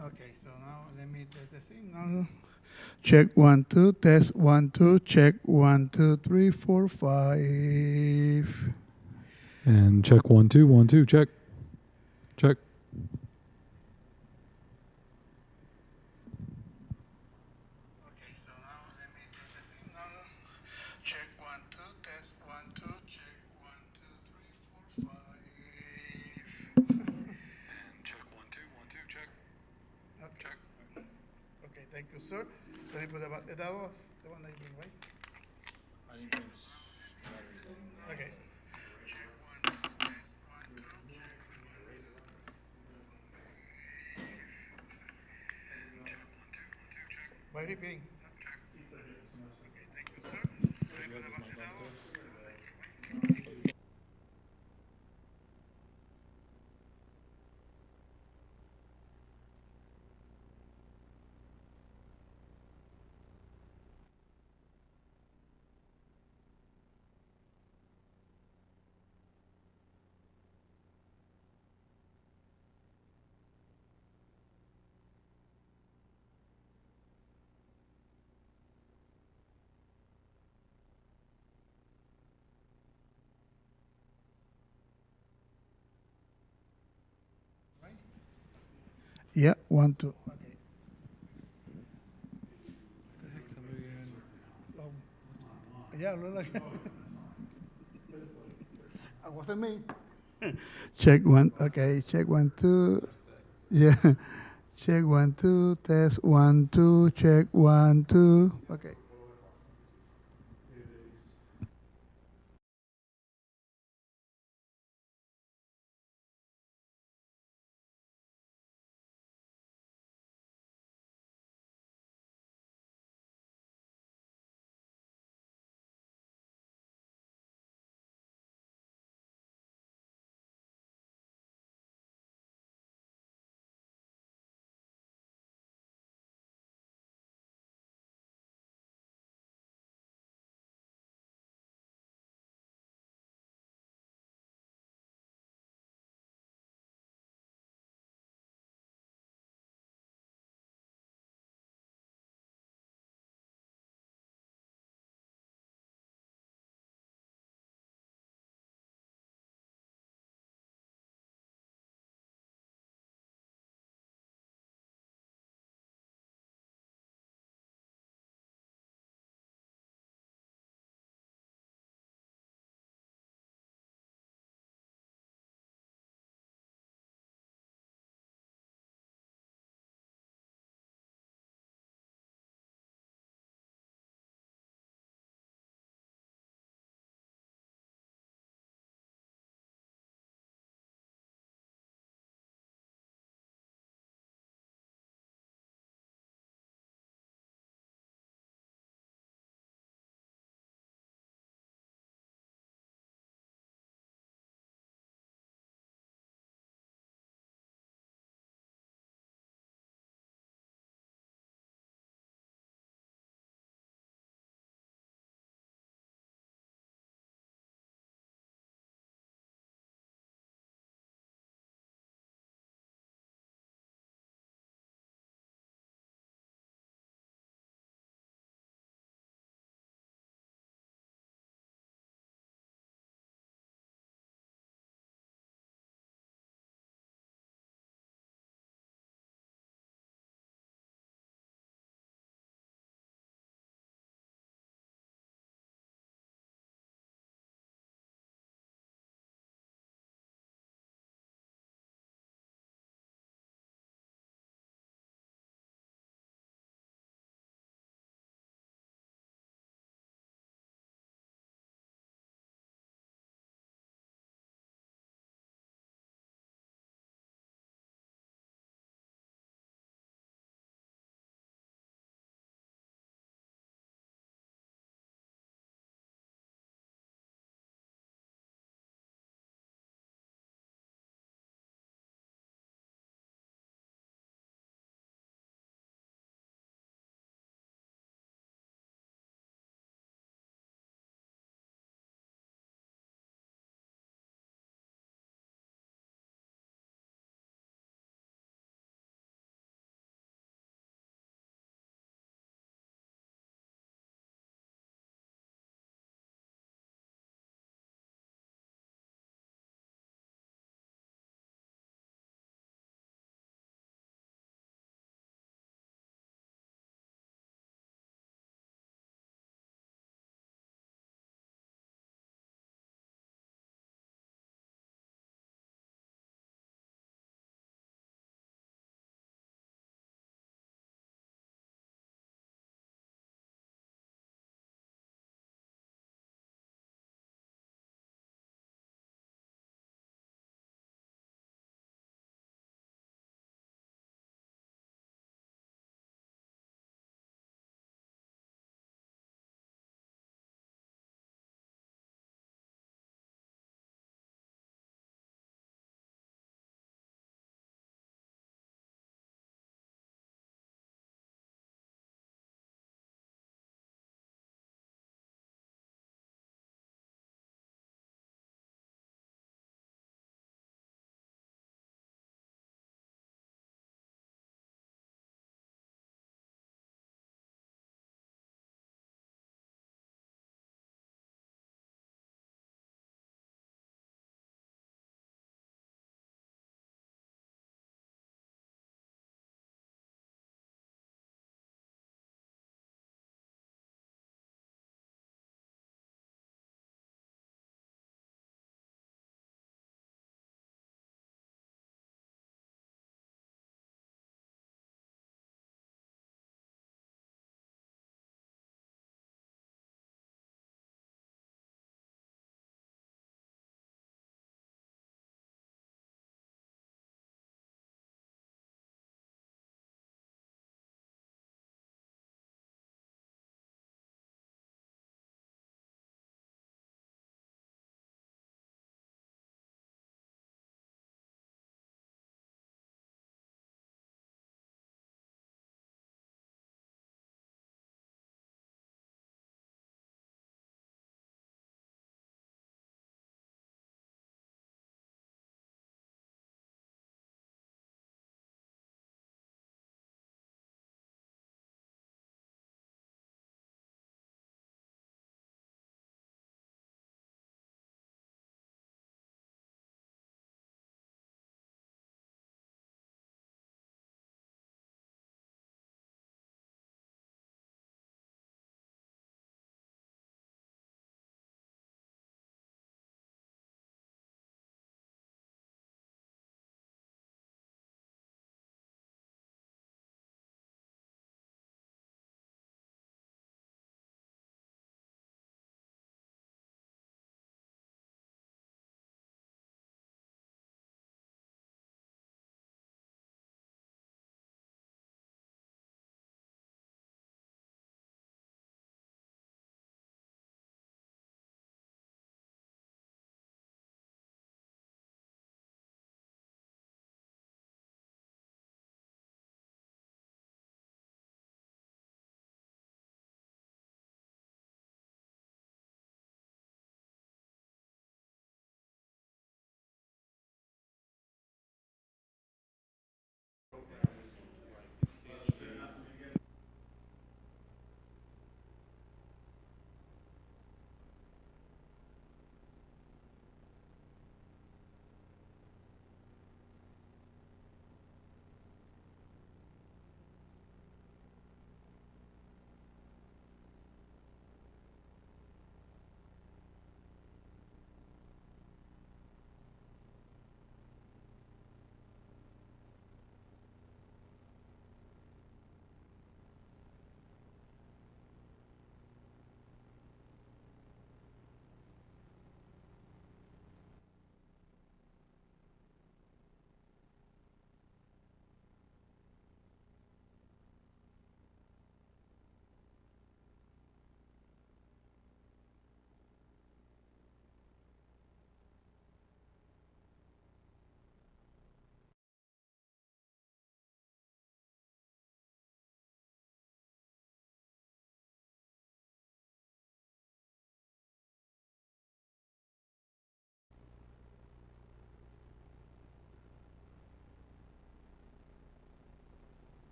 Okay, so now let me test the signal. Check one, two, test one, two, check one, two, three, four, five. And check 1 2 check. Check. Okay, so now let me test the signal. Check one, two, test one, two, check one, two, three, four, five. And check 1 2 check. Okay. Check. Okay, thank you, sir. Let me put that was the one that you did, right? I didn't finish batteries in. Okay. Check one, two, test one, two, check one, two, why are you repeating? Okay, thank you, sir. Let me Do you put have this mic that downstairs? was the one that you did, right? Yeah, one, two. Okay. The heck, somebody in. Um, yeah, look like it wasn't me. Check one. Okay, check one, two. Yeah. Check one, two. Test one, two. Check one, two. Okay.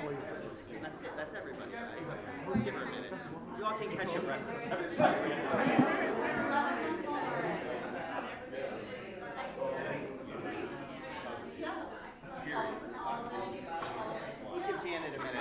That's it. That's everybody, right? Give her a minute. You all can catch your breath. We'll give Janet a minute.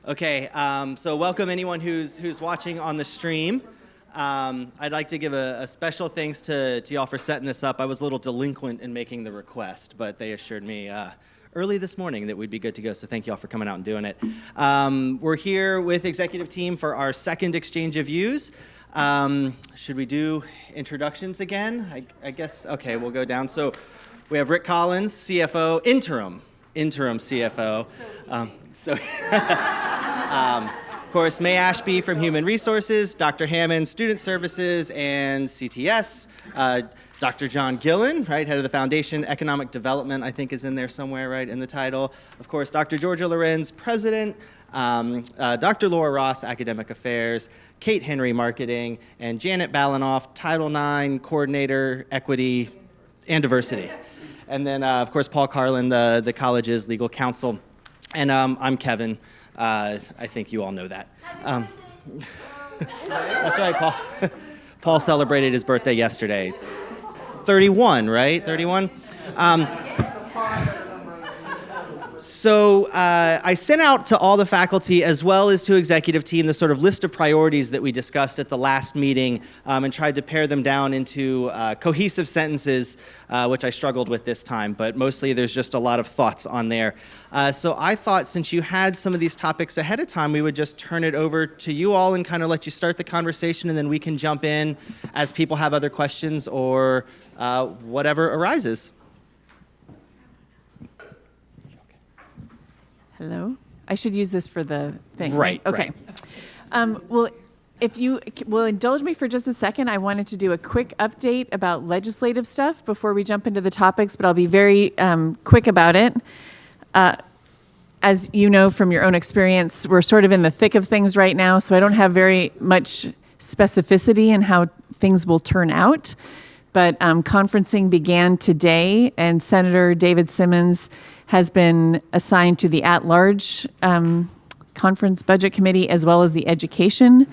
Okay, so welcome anyone who's watching on the stream. I'd like to give a special thanks to y'all for setting this up. I was a little delinquent in making the request, but they assured me early this morning that we'd be good to go, so thank y'all for coming out and doing it. We're here with executive team for our second exchange of views. Should we do introductions again? I guess, okay, we'll go down. So we have Rick Collins, CFO, interim CFO. Of course, May Ashby from Human Resources, Dr. Hammond, Student Services and CTS, Dr. John Gillen, right, head of the Foundation, Economic Development, I think is in there somewhere, right, in the title. Of course, Dr. Georgia Lorenz, President, Dr. Laura Ross, Academic Affairs, Kate Henry, Marketing, and Janet Balanoff, Title IX, Coordinator, Equity, and Diversity. And then, of course, Paul Carlin, the college's legal counsel. And I'm Kevin. I think you all know that. That's right, Paul. Paul celebrated his birthday yesterday. 31, right? 31? So I sent out to all the faculty as well as to executive team the sort of list of priorities that we discussed at the last meeting and tried to pare them down into cohesive sentences, which I struggled with this time, but mostly there's just a lot of thoughts on there. So I thought since you had some of these topics ahead of time, we would just turn it over to you all and kind of let you start the conversation, and then we can jump in as people have other questions or whatever arises. Hello? I should use this for the thing, Right, Okay. Well, if you will indulge me for just a second, I wanted to do a quick update about legislative stuff before we jump into the topics, but I'll be very quick about it. As you know from your own experience, we're sort of in the thick of things right now, so I don't have very much specificity in how things will turn out. But conferencing began today, and Senator David Simmons has been assigned to the at-large conference budget committee as well as the education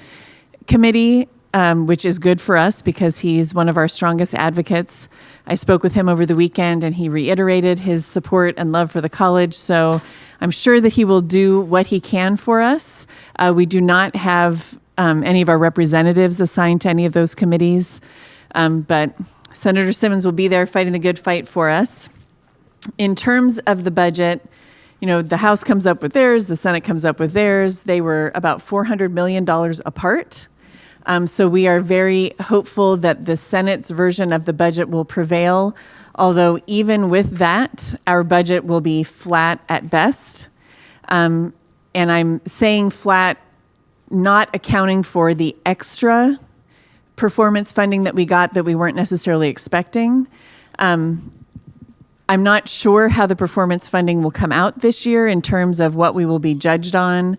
committee, which is good for us because he's one of our strongest advocates. I spoke with him over the weekend and he reiterated his support and love for the college. So I'm sure that he will do what he can for us. We do not have any of our representatives assigned to any of those committees, but Senator Simmons will be there fighting the good fight for us. In terms of the budget, you know, the House comes up with theirs, the Senate comes up with theirs. They were about $400 million apart. So we are very hopeful that the Senate's version of the budget will prevail, although even with that, our budget will be flat at best. And I'm saying flat, not accounting for the extra performance funding that we got that we weren't necessarily expecting. I'm not sure how the performance funding will come out this year in terms of what we will be judged on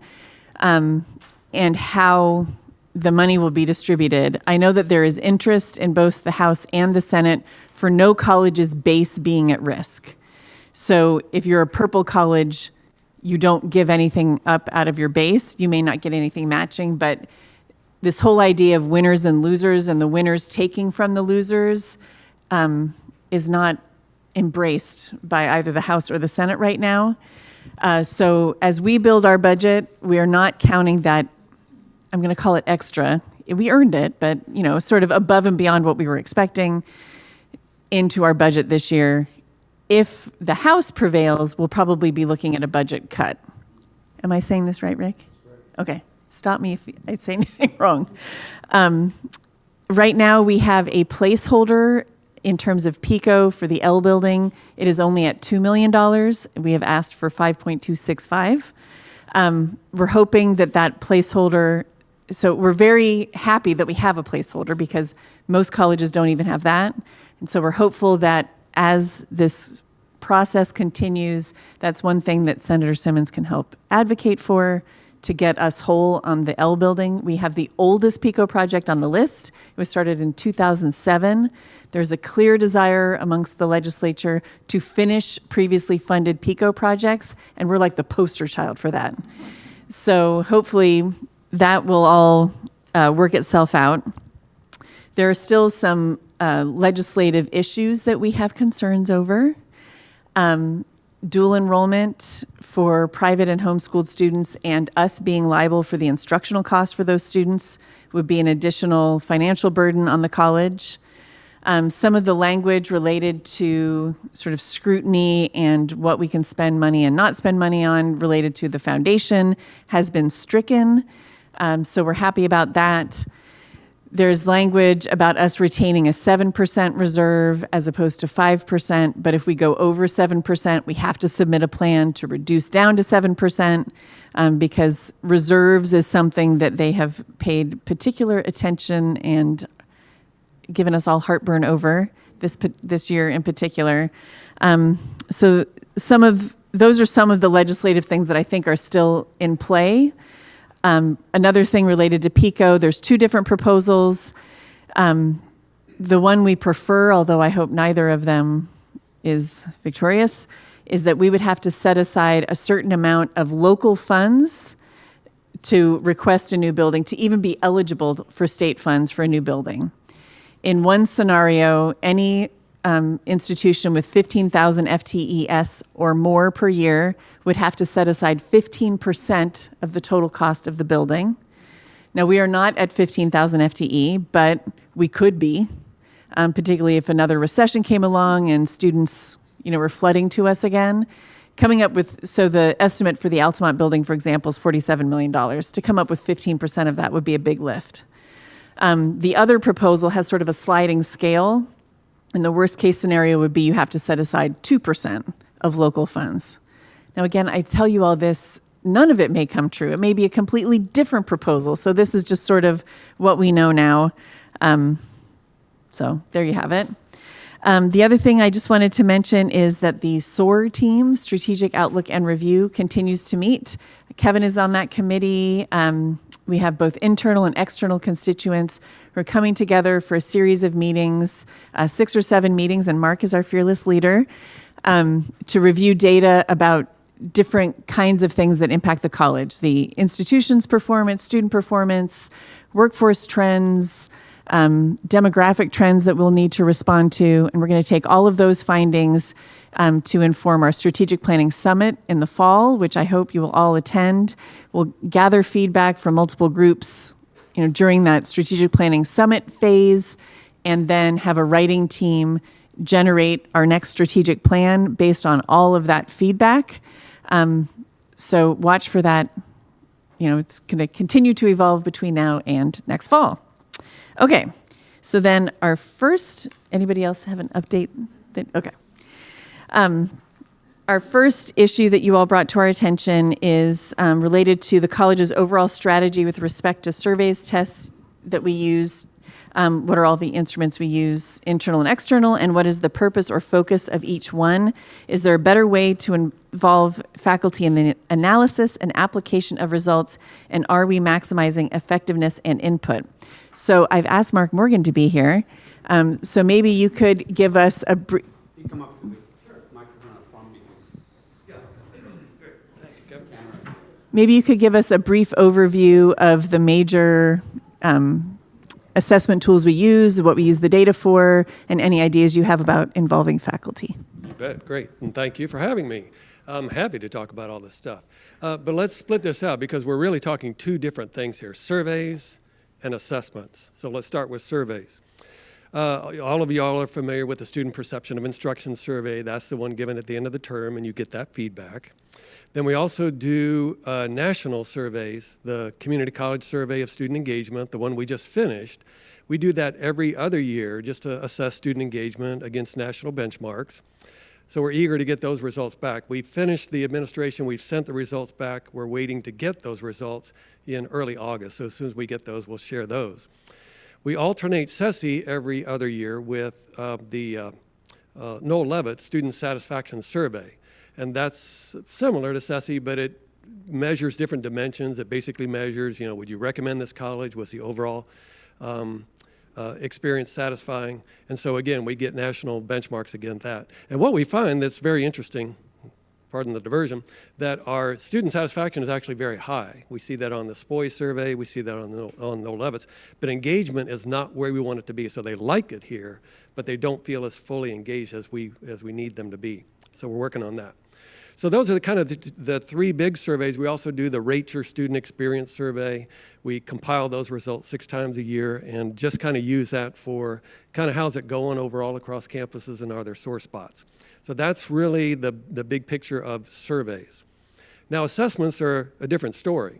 and how the money will be distributed. I know that there is interest in both the House and the Senate for no college's base being at risk. So if you're a purple college, you don't give anything up out of your base, you may not get anything matching, but this whole idea of winners and losers and the winners taking from the losers is not embraced by either the House or the Senate right now. So as we build our budget, we are not counting that, I'm going to call it extra. We earned it, but sort of above and beyond what we were expecting into our budget this year. If the House prevails, we'll probably be looking at a budget cut. Am I saying this right, Rick? Okay. Stop me if I say anything wrong. Right now, we have a placeholder in terms of PICO for the L building. It is only at $2 million. We have asked for 5.265. We're hoping that placeholder, so we're very happy that we have a placeholder because most colleges don't even have that. And so we're hopeful that as this process continues, that's one thing that Senator Simmons can help advocate for to get us whole on the L building. We have the oldest PICO project on the list. It was started in 2007. There's a clear desire amongst the legislature to finish previously funded PICO projects, and we're like the poster child for that. So hopefully that will all work itself out. There are still some legislative issues that we have concerns over. Dual enrollment for private and homeschooled students and us being liable for the instructional costs for those students would be an additional financial burden on the college. Some of the language related to sort of scrutiny and what we can spend money and not spend money on related to the foundation has been stricken. So we're happy about that. There's language about us retaining a 7% reserve as opposed to 5%, but if we go over 7%, we have to submit a plan to reduce down to 7% because reserves is something that they have paid particular attention and given us all heartburn over this year in particular. So those are some of the legislative things that I think are still in play. Another thing related to PICO, there's two different proposals. The one we prefer, although I hope neither of them is victorious, is that we would have to set aside a certain amount of local funds to request a new building, to even be eligible for state funds for a new building. In one scenario, any institution with 15,000 FTEs or more per year would have to set aside 15% of the total cost of the building. Now, we are not at 15,000 FTE, but we could be, particularly if another recession came along and students, were flooding to us again. So the estimate for the Altamont building, for example, is $47 million. To come up with 15% of that would be a big lift. The other proposal has sort of a sliding scale. And the worst case scenario would be you have to set aside 2% of local funds. Now, again, I tell you all this, none of it may come true. It may be a completely different proposal. So this is just sort of what we know now. So there you have it. The other thing I just wanted to mention is that the SOAR team, Strategic Outlook and Review, continues to meet. Kevin is on that committee. We have both internal and external constituents who are coming together for a series of meetings, 6 or 7 meetings, and Mark is our fearless leader, to review data about different kinds of things that impact the college, the institution's performance, student performance, workforce trends, demographic trends that we'll need to respond to. And we're going to take all of those findings to inform our strategic planning summit in the fall, which I hope you will all attend. We'll gather feedback from multiple groups, during that strategic planning summit phase, and then have a writing team generate our next strategic plan based on all of that feedback. So watch for that. It's going to continue to evolve between now and next fall. Okay, so then anybody else have an update? Okay. Our first issue that you all brought to our attention is related to the college's overall strategy with respect to surveys, tests that we use, what are all the instruments we use, internal and external, and what is the purpose or focus of each one? Is there a better way to involve faculty in the analysis and application of results, and are we maximizing effectiveness and input? So I've asked Mark Morgan to be here, so maybe you could give us a brief... You come up to the microphone up front because... Thank you, Kevin. maybe you could give us a brief overview of the major assessment tools we use, what we use the data for, and any ideas you have about involving faculty. You bet. Great. And thank you for having me. I'm happy to talk about all this stuff. But let's split this out because we're really talking two different things here, surveys and assessments. So let's start with surveys. All of y'all are familiar with the Student Perception of Instruction Survey. That's the one given at the end of the term, and you get that feedback. Then we also do national surveys, the Community College Survey of Student Engagement, the one we just finished. We do that every other year just to assess student engagement against national benchmarks. So we're eager to get those results back. We finished the administration, we've sent the results back. We're waiting to get those results in early August. So as soon as we get those, we'll share those. We alternate SESI every other year with the Noel Levitt Student Satisfaction Survey. And that's similar to SESI, but it measures different dimensions. It basically measures, would you recommend this college? Was the overall experience satisfying? And so again, we get national benchmarks against that. And what we find that's very interesting, pardon the diversion, that our student satisfaction is actually very high. We see that on the SPOI survey, we see that on Noel Levitt's, but engagement is not where we want it to be. So they like it here, but they don't feel as fully engaged as we need them to be. So we're working on that. So those are the kind of the three big surveys. We also do the Rate Your Student Experience Survey. We compile those results 6 times a year and just kind of use that for kind of how's it going overall across campuses and are there sore spots. So that's really the big picture of surveys. Now assessments are a different story.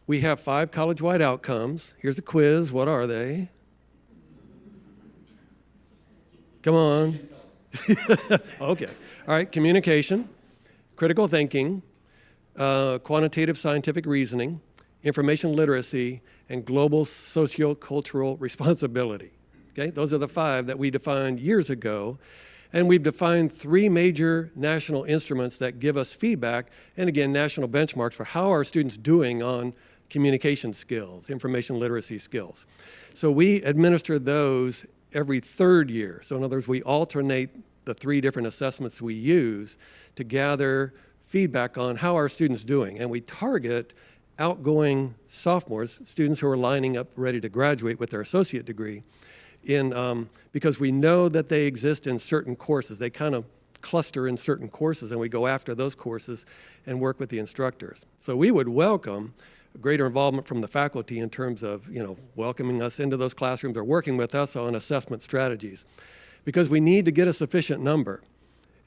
We have 5 college-wide outcomes. Here's a quiz. What are they? Come on. Okay. All right. Communication, critical thinking, quantitative scientific reasoning, information literacy, and global sociocultural responsibility. Okay, those are the 5 that we defined years ago. And we've defined 3 major national instruments that give us feedback, and again, national benchmarks for how our students doing on communication skills, information literacy skills. So we administer those every 3rd year. So in other words, we alternate the 3 different assessments we use to gather feedback on how our students doing. And we target outgoing sophomores, students who are lining up ready to graduate with their associate degree, because we know that they exist in certain courses. They kind of cluster in certain courses, and we go after those courses and work with the instructors. So we would welcome greater involvement from the faculty in terms of welcoming us into those classrooms or working with us on assessment strategies, because we need to get a sufficient number.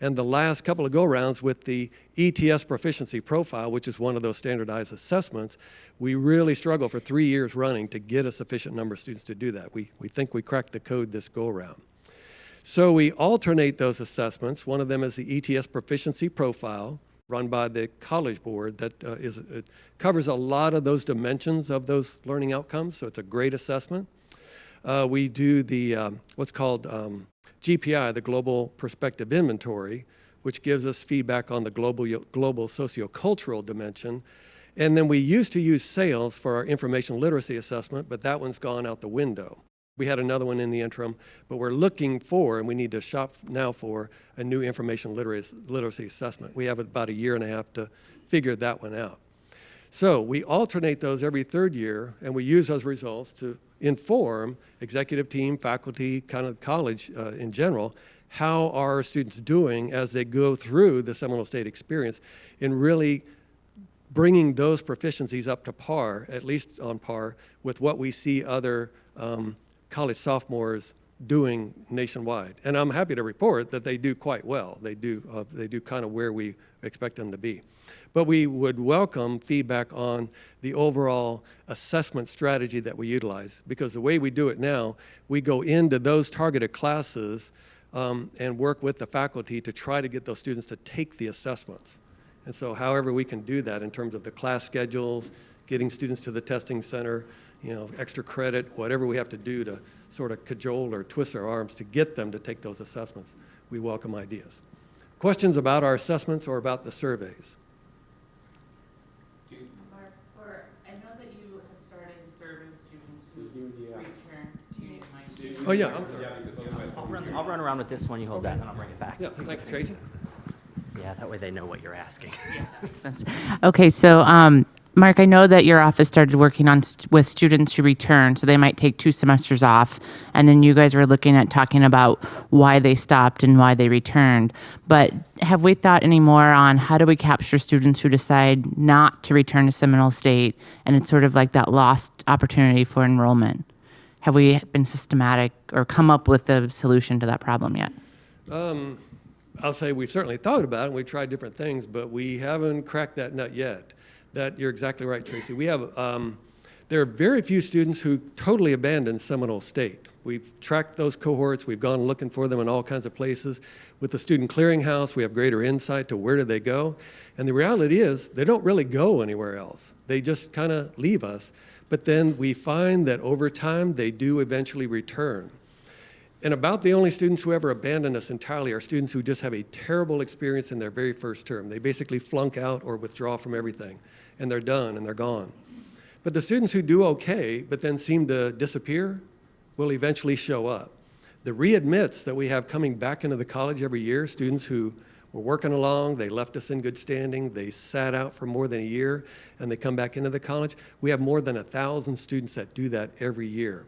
And the last couple of go-rounds with the ETS proficiency profile, which is one of those standardized assessments, we really struggle for 3 years running to get a sufficient number of students to do that. We think we cracked the code this go-around. So we alternate those assessments. One of them is the ETS proficiency profile run by the College Board that it covers a lot of those dimensions of those learning outcomes, so it's a great assessment. We do the what's called GPI, the Global Perspective Inventory, which gives us feedback on the global sociocultural dimension. And then we used to use SAILS for our information literacy assessment, but that one's gone out the window. We had another one in the interim, but we're looking for, and we need to shop now for, a new information literacy assessment. We have about 1.5 years to figure that one out. So we alternate those every 3rd year, and we use those results to inform executive team, faculty, kind of college in general, how are our students doing as they go through the Seminole State experience in really bringing those proficiencies up to par, at least on par, with what we see other college sophomores doing nationwide. And I'm happy to report that they do quite well. They do kind of where we expect them to be. But we would welcome feedback on the overall assessment strategy that we utilize, because the way we do it now, we go into those targeted classes and work with the faculty to try to get those students to take the assessments. And so however we can do that in terms of the class schedules, getting students to the testing center, extra credit, whatever we have to do to sort of cajole or twist our arms to get them to take those assessments, we welcome ideas. Questions about our assessments or about the surveys? Mark, I know that you have started serving students who return to your mic. Oh, yeah, I'm sorry. I'll run around with this one. You hold that, and then I'll bring it back. Yeah, thanks, Tracy. Yeah, that way they know what you're asking. Makes sense. Okay, so Mark, I know that your office started working on with students who return, so they might take 2 semesters off, and then you guys were looking at talking about why they stopped and why they returned. But have we thought any more on how do we capture students who decide not to return to Seminole State, and it's sort of like that lost opportunity for enrollment? Have we been systematic or come up with a solution to that problem yet? I'll say we've certainly thought about it, and we've tried different things, but we haven't cracked that nut yet. That you're exactly right, Tracy. We have there are very few students who totally abandon Seminole State. We've tracked those cohorts. We've gone looking for them in all kinds of places. With the student clearinghouse, we have greater insight to where do they go. And the reality is they don't really go anywhere else. They just kind of leave us. But then we find that over time they do eventually return. And about the only students who ever abandon us entirely are students who just have a terrible experience in their very first term. They basically flunk out or withdraw from everything, and they're done and they're gone. But the students who do okay, but then seem to disappear, will eventually show up. The readmits that we have coming back into the college every year, students who were working along, they left us in good standing, they sat out for more than a year, and they come back into the college, we have more than 1,000 students that do that every year.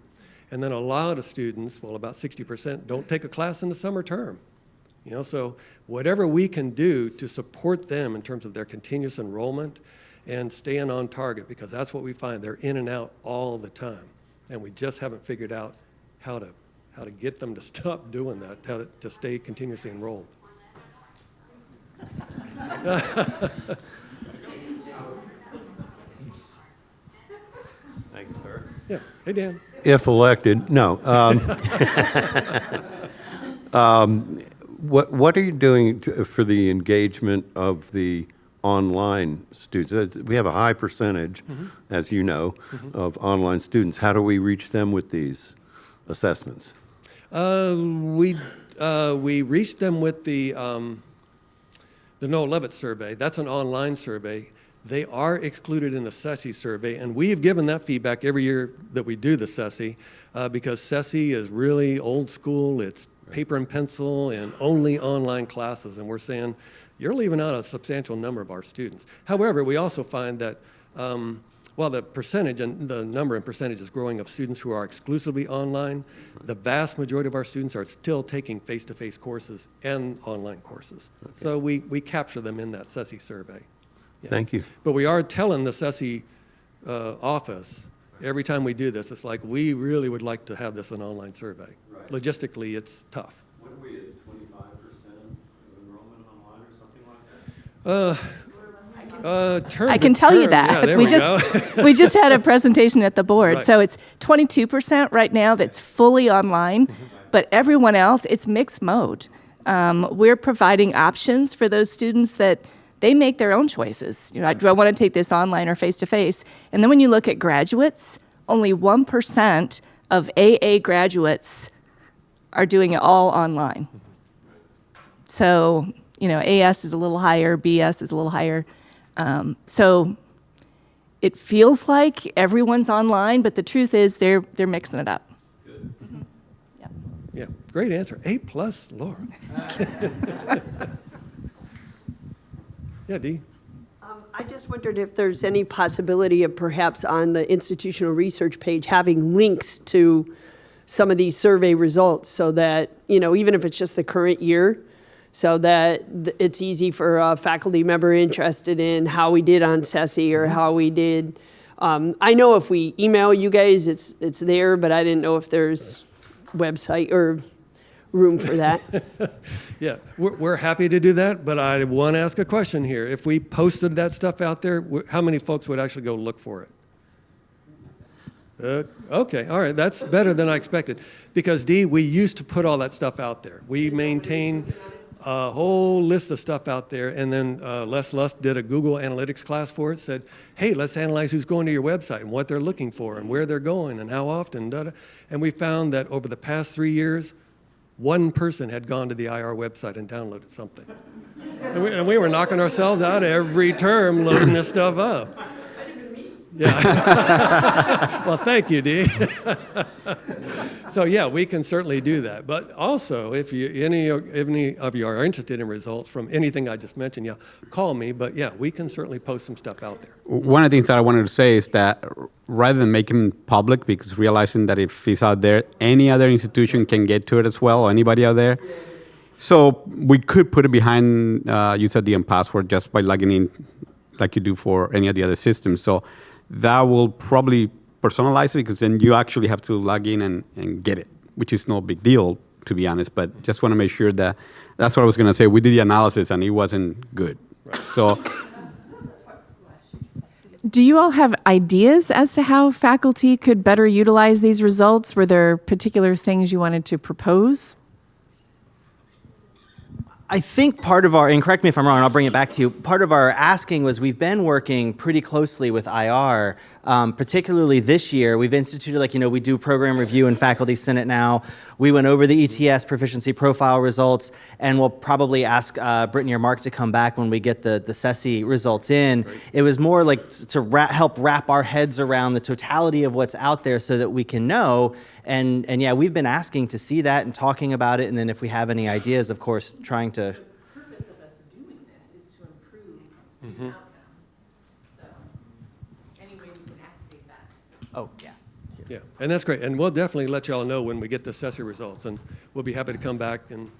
And then a lot of students, well, about 60%, don't take a class in the summer term. You know, so whatever we can do to support them in terms of their continuous enrollment and staying on target, because that's what we find. They're in and out all the time. And we just haven't figured out how to get them to stop doing that, how to stay continuously enrolled. Thanks, sir. Yeah. Hey, Dan. If elected, no. What are you doing for the engagement of the online students? We have a high percentage, as you know, of online students. How do we reach them with these assessments? We reached them with the Noah Levitt survey. That's an online survey. They are excluded in the SESI survey, and we've given that feedback every year that we do the SESI, because SESI is really old school. It's paper and pencil and only online classes, and we're saying you're leaving out a substantial number of our students. However, we also find that while the percentage and the number and percentage is growing of students who are exclusively online, the vast majority of our students are still taking face-to-face courses and online courses. Okay. So we capture them in that SESI survey. Yeah. Thank you. But we are telling the SESI office every time we do this, it's like we really would like to have this an online survey. Right. Logistically, it's tough. What are we at, 25% of enrollment online or something like that? I can tell you that. Yeah, we just had a presentation at the board. Right. So it's 22% right now that's fully online, but everyone else, it's mixed mode. We're providing options for those students that they make their own choices. You know, do I want to take this online or face-to-face? And then when you look at graduates, only 1% of AA graduates are doing it all online. So, you know, AS is a little higher, BS is a little higher. So it feels like everyone's online, but the truth is they're mixing it up. Good. Yeah, great answer. A+, Laura. Yeah, Dee. I just wondered if there's any possibility of perhaps on the institutional research page having links to some of these survey results so that, you know, even if it's just the current year, so that it's easy for a faculty member interested in how we did on SESI or how we did. I know if we email you guys, it's there, but I didn't know if there's website or room for that. Yeah, we're happy to do that, but I want to ask a question here. If we posted that stuff out there, how many folks would actually go look for it? Okay, all right, that's better than I expected. Because, Dee, we used to put all that stuff out there. We maintain a whole list of stuff out there, and then Les Lust did a Google Analytics class for it, said, hey, let's analyze who's going to your website and what they're looking for and where they're going and how often. And we found that over the past 3 years, one person had gone to the IR website and downloaded something. And we were knocking ourselves out every term loading this stuff up. Yeah. Well, thank you, Dee. So yeah, we can certainly do that. But also, if any of you are interested in results from anything I just mentioned, yeah, call me. But yeah, we can certainly post some stuff out there. One of the things that I wanted to say is that rather than make him public, because realizing that if he's out there, any other institution can get to it as well, or anybody out there. So we could put it behind use ID and password just by logging in like you do for any of the other systems. So that will probably personalize it, because then you actually have to log in and get it, which is no big deal, to be honest. But just want to make sure that that's what I was going to say. We did the analysis and it wasn't good. Right. So Do you all have ideas as to how faculty could better utilize these results? Were there particular things you wanted to propose? I think part of our, and correct me if I'm wrong, and I'll bring it back to you, part of our asking was we've been working pretty closely with IR, particularly this year. We've instituted, we do program review and faculty senate now. We went over the ETS proficiency profile results, and we'll probably ask Brittany or Mark to come back when we get the SESI results in. Great. It was more like to help wrap our heads around the totality of what's out there so that we can know. And yeah, we've been asking to see that and talking about it, and then if we have any ideas, of course, trying to. The purpose of us doing this is to improve student outcomes. So any way we can activate that. Oh, yeah. Yeah, and that's great. And we'll definitely let you all know when we get the SESI results, and we'll be happy to come back and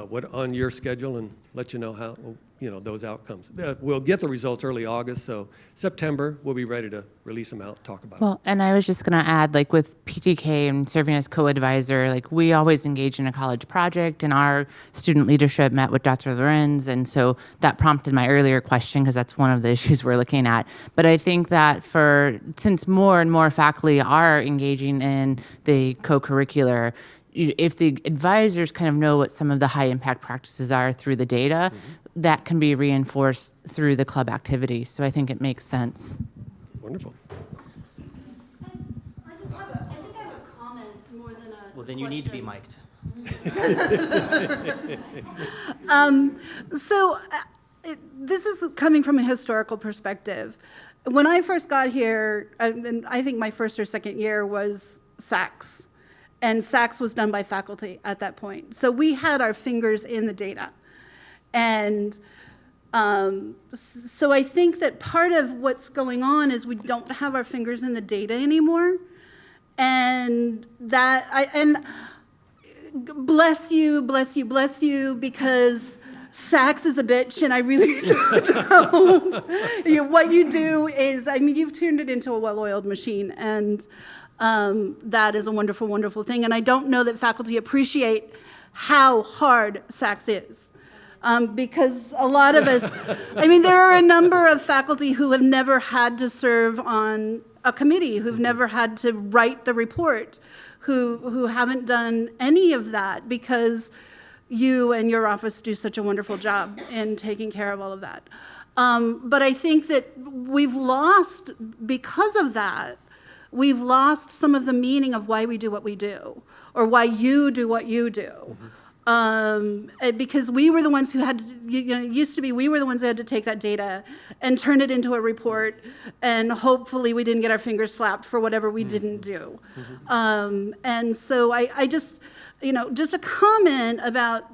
what on your schedule and let you know how those outcomes. We'll get the results early August, so September we'll be ready to release them out, talk about it. Well, and I was just going to add, with PTK and serving as co-advisor, we always engage in a college project, and our student leadership met with Dr. Lorenz, and so that prompted my earlier question, because that's one of the issues we're looking at. But I think that since more and more faculty are engaging in the co-curricular, if the advisors kind of know what some of the high impact practices are through the data, that can be reinforced through the club activities. So I think it makes sense. Wonderful. I think I have a comment more than a Well, then you need to be mic'd. This is coming from a historical perspective. When I first got here, and I think my first or second year was SACS. And SACS was done by faculty at that point. So we had our fingers in the data. And so I think that part of what's going on is we don't have our fingers in the data anymore. And bless you, because SACS is a bitch, and I really don't. What you do is, you've turned it into a well-oiled machine, and that is a wonderful, wonderful thing. And I don't know that faculty appreciate how hard SACS is. Because a lot of us, there are a number of faculty who have never had to serve on a committee, who've never had to write the report, who haven't done any of that because you and your office do such a wonderful job in taking care of all of that. But I think that because of that, we've lost some of the meaning of why we do what we do, or why you do what you do. Because we were the ones who had to, it used to be we were the ones who had to take that data and turn it into a report, and hopefully we didn't get our fingers slapped for whatever we didn't do. And so I just, just a comment about,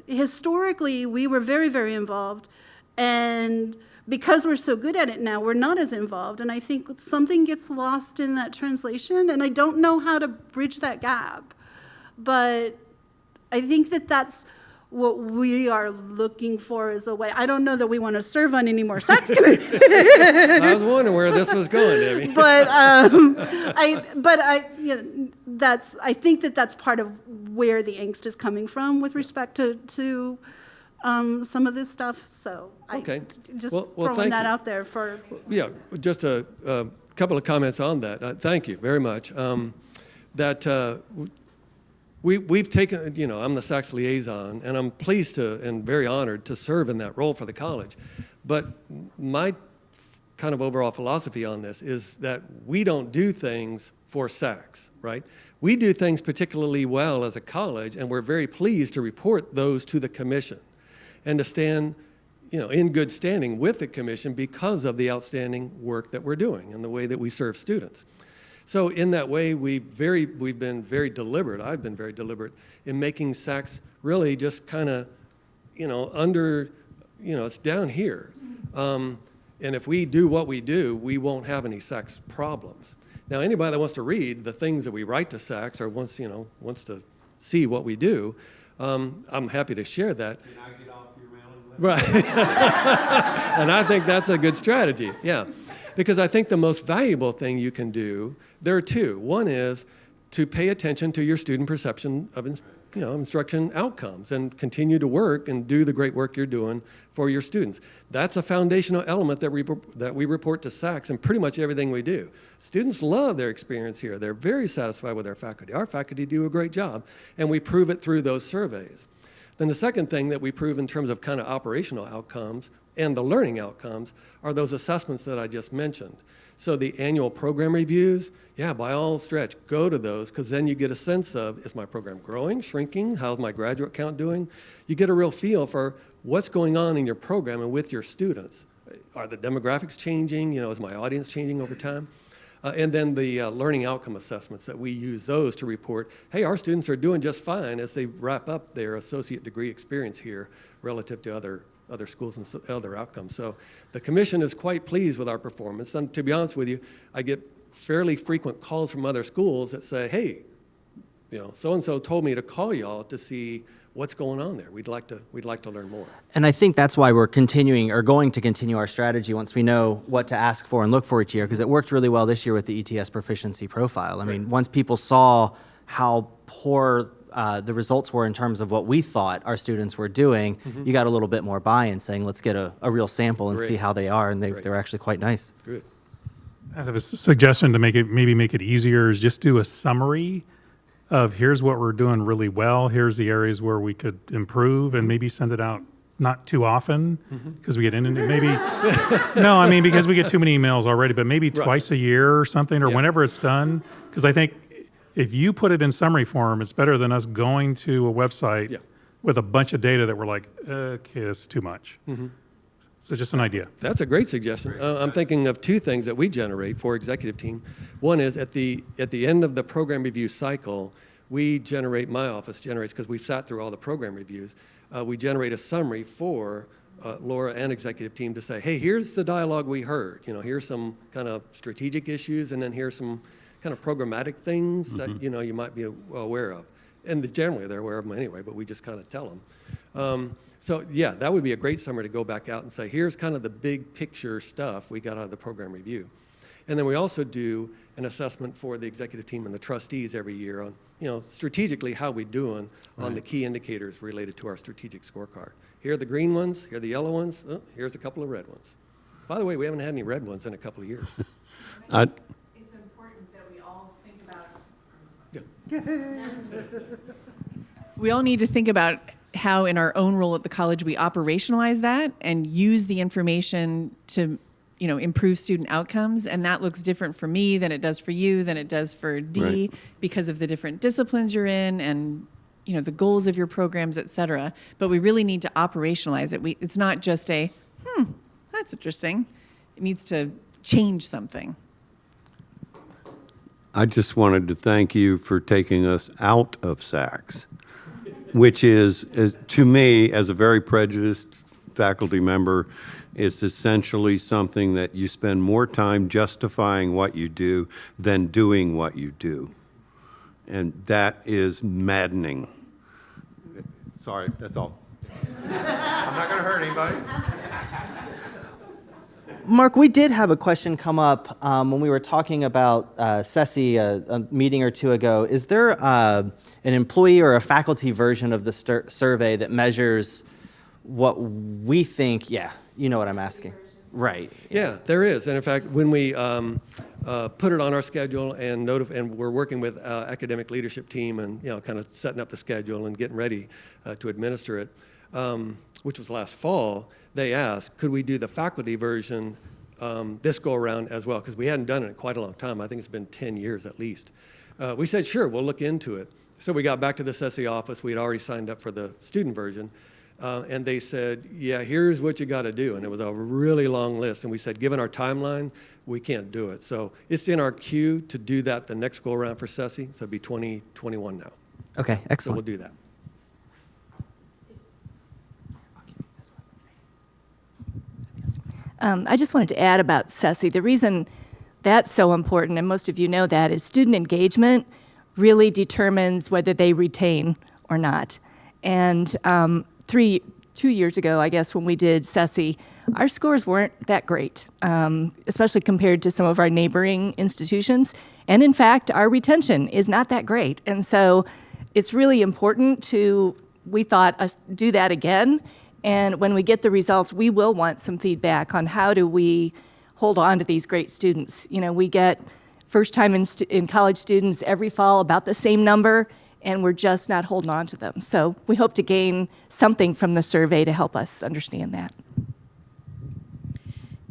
historically we were very, very involved, and because we're so good at it now, we're not as involved, and I think something gets lost in that translation, and I don't know how to bridge that gap. But I think that that's what we are looking for as a way. I don't know that we want to serve on any more SACS committees. I was wondering where this was going, Debbie. But I think that that's part of where the angst is coming from with respect to some of this stuff. So okay. Just well, throwing that out there for. Yeah, just a couple of comments on that. Thank you very much. We've taken, I'm the SACS liaison, and I'm pleased and very honored to serve in that role for the college. But my kind of overall philosophy on this is that we don't do things for SACS, right? We do things particularly well as a college, and we're very pleased to report those to the commission and to stand, in good standing with the commission because of the outstanding work that we're doing and the way that we serve students. So in that way, we've been very deliberate. I've been very deliberate in making SACS really just kind of, it's down here. And if we do what we do, we won't have any SACS problems. Now, anybody that wants to read the things that we write to SACS or wants to see what we do, I'm happy to share that. Can I get off your mailing list? Right. And I think that's a good strategy, yeah. Because I think the most valuable thing you can do, there are two. One is to pay attention to your student perception of instruction outcomes and continue to work and do the great work you're doing for your students. That's a foundational element that we report to SACS in pretty much everything we do. Students love their experience here. They're very satisfied with their faculty. Our faculty do a great job, and we prove it through those surveys. Then the second thing that we prove in terms of kind of operational outcomes and the learning outcomes are those assessments that I just mentioned. So the annual program reviews, yeah, by all stretch, go to those, because then you get a sense of, is my program growing, shrinking? How's my graduate count doing? You get a real feel for what's going on in your program and with your students. Are the demographics changing? Is my audience changing over time? And then the learning outcome assessments that we use those to report, hey, our students are doing just fine as they wrap up their associate degree experience here relative to other schools and other outcomes. So the commission is quite pleased with our performance. And to be honest with you, I get fairly frequent calls from other schools that say, hey, so-and-so told me to call y'all to see what's going on there. We'd like to learn more. And I think that's why we're going to continue our strategy once we know what to ask for and look for each year, because it worked really well this year with the ETS proficiency profile. I mean, once people saw how poor the results were in terms of what we thought our students were doing, you got a little bit more buy-in saying, let's get a real sample and see how they are, and they're actually quite nice. Good. I have a suggestion to make it easier is just do a summary of here's what we're doing really well, here's the areas where we could improve, and maybe send it out not too often because we get into because we get too many emails already, but maybe twice a year or something, or whenever it's done. Because I think if you put it in summary form, it's better than us going to a website with a bunch of data that we're like, okay, that's too much. So just an idea. That's a great suggestion. I'm thinking of two things that we generate for executive team. One is at the end of the program review cycle, my office generates, because we've sat through all the program reviews, we generate a summary for Laura and executive team to say, hey, here's the dialogue we heard. Here's some kind of strategic issues, and then here's some kind of programmatic things that you might be aware of. And generally they're aware of them anyway, but we just kind of tell them. So yeah, that would be a great summary to go back out and say, here's kind of the big picture stuff we got out of the program review. And then we also do an assessment for the executive team and the trustees every year on, strategically how we doing on the key indicators related to our strategic scorecard. Here are the green ones, here are the yellow ones, here's a couple of red ones. By the way, we haven't had any red ones in a couple of years. It's important that we all think about we all need to think about how in our own role at the college we operationalize that and use the information to improve student outcomes. And that looks different for me than it does for you, than it does for Dee, because of the different disciplines you're in and the goals of your programs, et cetera. But we really need to operationalize it. It's not just that's interesting. It needs to change something. I just wanted to thank you for taking us out of SACS, which is, to me, as a very prejudiced faculty member, it's essentially something that you spend more time justifying what you do than doing what you do. And that is maddening. Sorry, that's all. I'm not going to hurt anybody. Mark, we did have a question come up when we were talking about SESI a meeting or two ago. Is there an employee or a faculty version of the survey that measures what we think? Yeah, you know what I'm asking. Right. Yeah, there is. And in fact, when we put it on our schedule and we're working with academic leadership team and kind of setting up the schedule and getting ready to administer it, which was last fall, they asked, could we do the faculty version this go around as well? Because we hadn't done it in quite a long time. I think it's been 10 years at least. We said, sure, we'll look into it. So we got back to the SESI office. We had already signed up for the student version. And they said, yeah, here's what you got to do. And it was a really long list. And we said, given our timeline, we can't do it. So it's in our queue to do that the next go around for SESI. So it'll be 2021 now. Okay, So excellent. we'll do that. I just wanted to add about SESI. The reason that's so important, and most of you know that, is student engagement really determines whether they retain or not. And 2 years ago, I guess, when we did SESI, our scores weren't that great, especially compared to some of our neighboring institutions. And in fact, our retention is not that great. And so it's really important to, we thought, do that again. And when we get the results, we will want some feedback on how do we hold on to these great students. You know, we get first-time in college students every fall about the same number, and we're just not holding on to them. So we hope to gain something from the survey to help us understand that.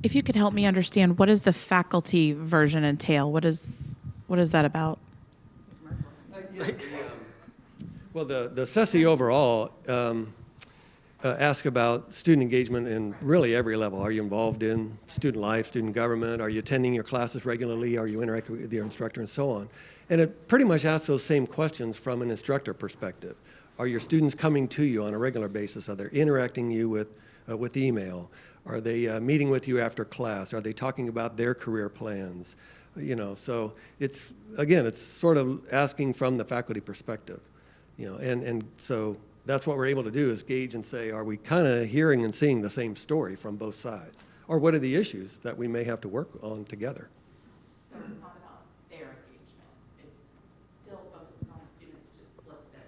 If you could help me understand, what does the faculty version entail? What is that about? Well, the SESI overall ask about student engagement in really every level. Are you involved in student life, student government? Are you attending your classes regularly? Are you interacting with your instructor, and so on? And it pretty much asks those same questions from an instructor perspective. Are your students coming to you on a regular basis? Are they interacting you with email? Are they meeting with you after class? Are they talking about their career plans? You know, so it's, again, it's sort of asking from the faculty perspective. You know, and so that's what we're able to do is gauge and say, are we kind of hearing and seeing the same story from both sides? Or what are the issues that we may have to work on together? So it's not about their engagement. It still focuses on the students, just flips it.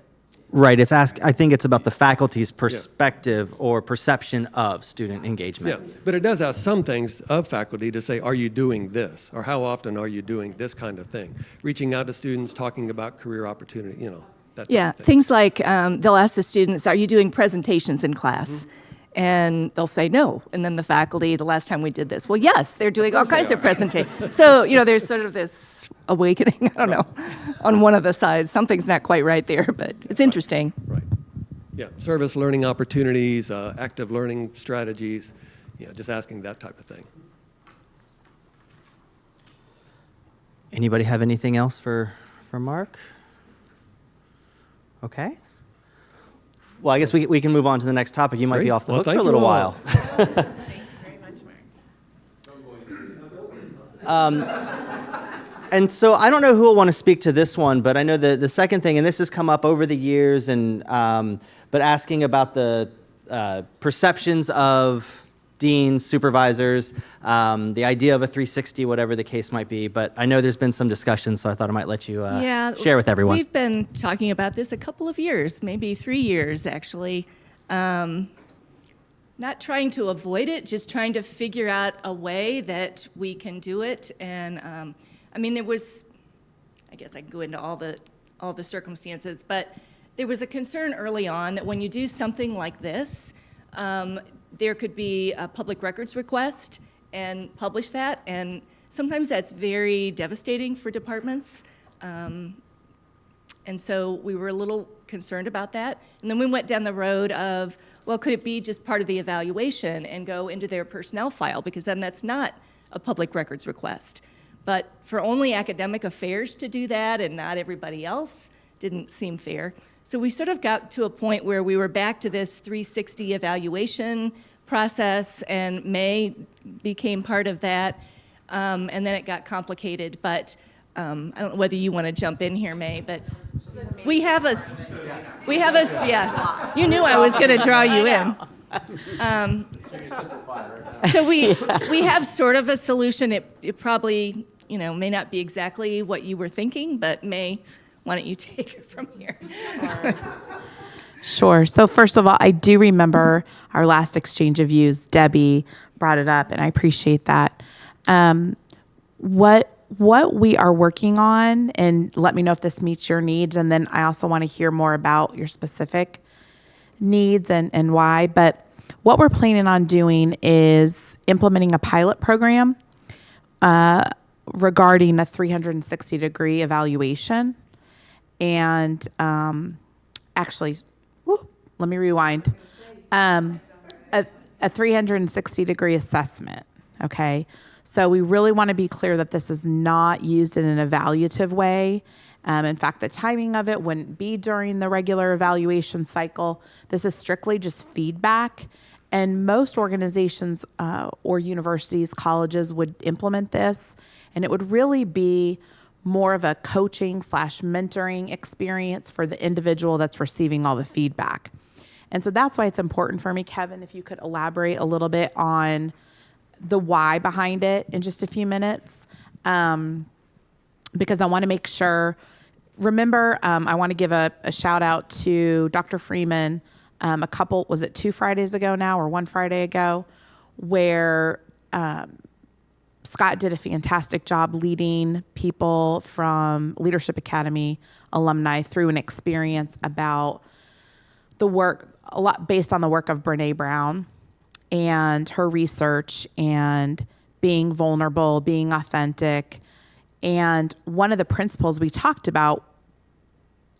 Right. I think it's about the faculty's perspective or perception of student engagement. Yeah, but it does ask some things of faculty to say, are you doing this? Or how often are you doing this kind of thing? Reaching out to students, talking about career opportunity, you know. Yeah, things like they'll ask the students, are you doing presentations in class? Mm-hmm. And they'll say no. And then the faculty, the last time we did this, well, yes, they're doing all kinds of presentations. So, you know, there's sort of this awakening, I don't know, on one of the sides. Something's not quite right there, but it's interesting. Right. Yeah, service learning opportunities, active learning strategies, you know, just asking that type of thing. Anybody have anything else for Mark? Okay. Well, I guess we can move on to the next topic. You might be off the hook for a little while. Thank you very much, Mark. And so I don't know who will want to speak to this one, but I know the second thing, and this has come up over the years, and but asking about the perceptions of deans, supervisors, the idea of a 360, whatever the case might be. But I know there's been some discussion, so I thought I might let you share with everyone. We've been talking about this a couple of years, maybe 3 years, actually. Not trying to avoid it, just trying to figure out a way that we can do it. And I mean, there was, I guess I can go into all the circumstances, but there was a concern early on that when you do something like this, there could be a public records request and publish that, and sometimes that's very devastating for departments. And so we were a little concerned about that. And then we went down the road of, well, could it be just part of the evaluation and go into their personnel file? Because then that's not a public records request. But for only academic affairs to do that and not everybody else didn't seem fair. So we sort of got to a point where we were back to this 360 evaluation process, and May became part of that, and then it got complicated. But I don't know whether you want to jump in here, May, but we have a, yeah, you knew I was going to draw you in. So we have sort of a solution. It probably, you know, may not be exactly what you were thinking, but May, why don't you take it from here? Sure. So first of all, I do remember our last exchange of views. Debbie brought it up, and I appreciate that. What we are working on, and let me know if this meets your needs, and then I also want to hear more about your specific needs and why. But what we're planning on doing is implementing a pilot program regarding a 360-degree evaluation. And actually, let me rewind. A 360-degree assessment, okay? So we really want to be clear that this is not used in an evaluative way. In fact, the timing of it wouldn't be during the regular evaluation cycle. This is strictly just feedback. And most organizations or universities, colleges would implement this. And it would really be more of a coaching / mentoring experience for the individual that's receiving all the feedback. And so that's why it's important for me, Kevin, if you could elaborate a little bit on the why behind it in just a few minutes. Because I want to make sure, remember, I want to give a shout out to Dr. Freeman was it 2 Fridays ago now or 1 Friday ago, where Scott did a fantastic job leading people from Leadership Academy alumni through an experience about the work, a lot based on the work of Brene Brown and her research and being vulnerable, being authentic. And one of the principles we talked about,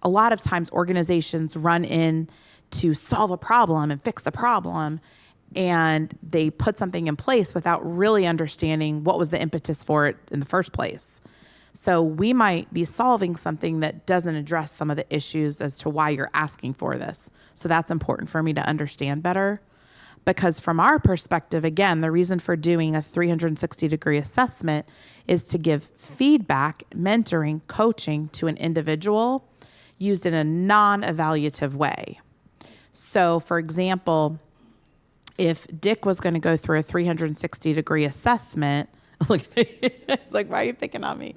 a lot of times organizations run in to solve a problem and fix the problem, and they put something in place without really understanding what was the impetus for it in the first place. So we might be solving something that doesn't address some of the issues as to why you're asking for this. So that's important for me to understand better. Because from our perspective, again, the reason for doing a 360-degree assessment is to give feedback, mentoring, coaching to an individual used in a non-evaluative way. So, for example, if Dick was going to go through a 360-degree assessment, look at it, it's like, why are you picking on me?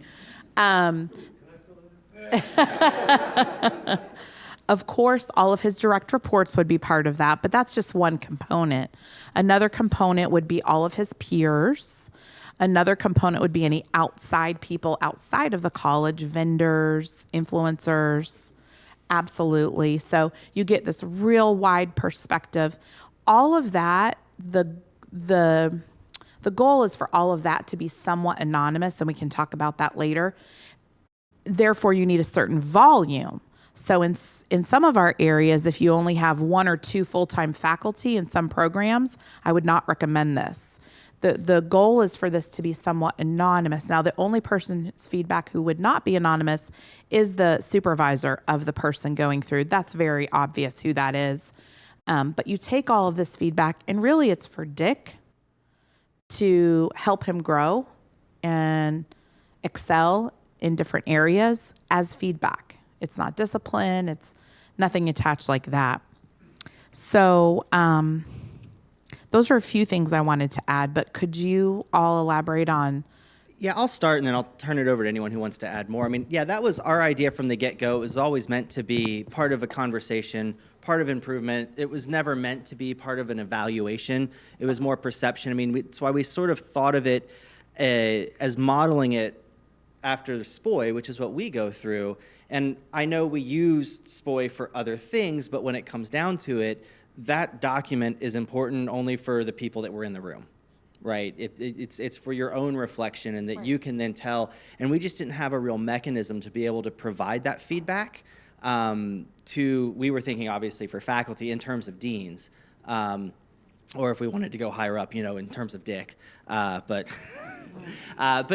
Of course, all of his direct reports would be part of that, but that's just one component. Another component would be all of his peers. Another component would be any outside people outside of the college, vendors, influencers. Absolutely. So you get this real wide perspective. All of that, the goal is for all of that to be somewhat anonymous, and we can talk about that later. Therefore, you need a certain volume. So in some of our areas, if you only have 1 or 2 full-time faculty in some programs, I would not recommend this. The goal is for this to be somewhat anonymous. Now, the only person's feedback who would not be anonymous is the supervisor of the person going through. That's very obvious who that is. But you take all of this feedback, and really it's for Dick to help him grow and excel in different areas as feedback. It's not discipline. It's nothing attached like that. So those are a few things I wanted to add, but could you all elaborate on? Yeah, I'll start and then I'll turn it over to anyone who wants to add more. I mean, yeah, that was our idea from the get-go. It was always meant to be part of a conversation, part of improvement. It was never meant to be part of an evaluation. It was more perception. I mean, that's why we sort of thought of it as modeling it after the SPOI, which is what we go through. And I know we used SPOI for other things, but when it comes down to it, that document is important only for the people that were in the room, right? It's for your own reflection, and that right. You can then tell. And we just didn't have a real mechanism to be able to provide that feedback we were thinking obviously for faculty in terms of deans, or if we wanted to go higher up, in terms of Dick. But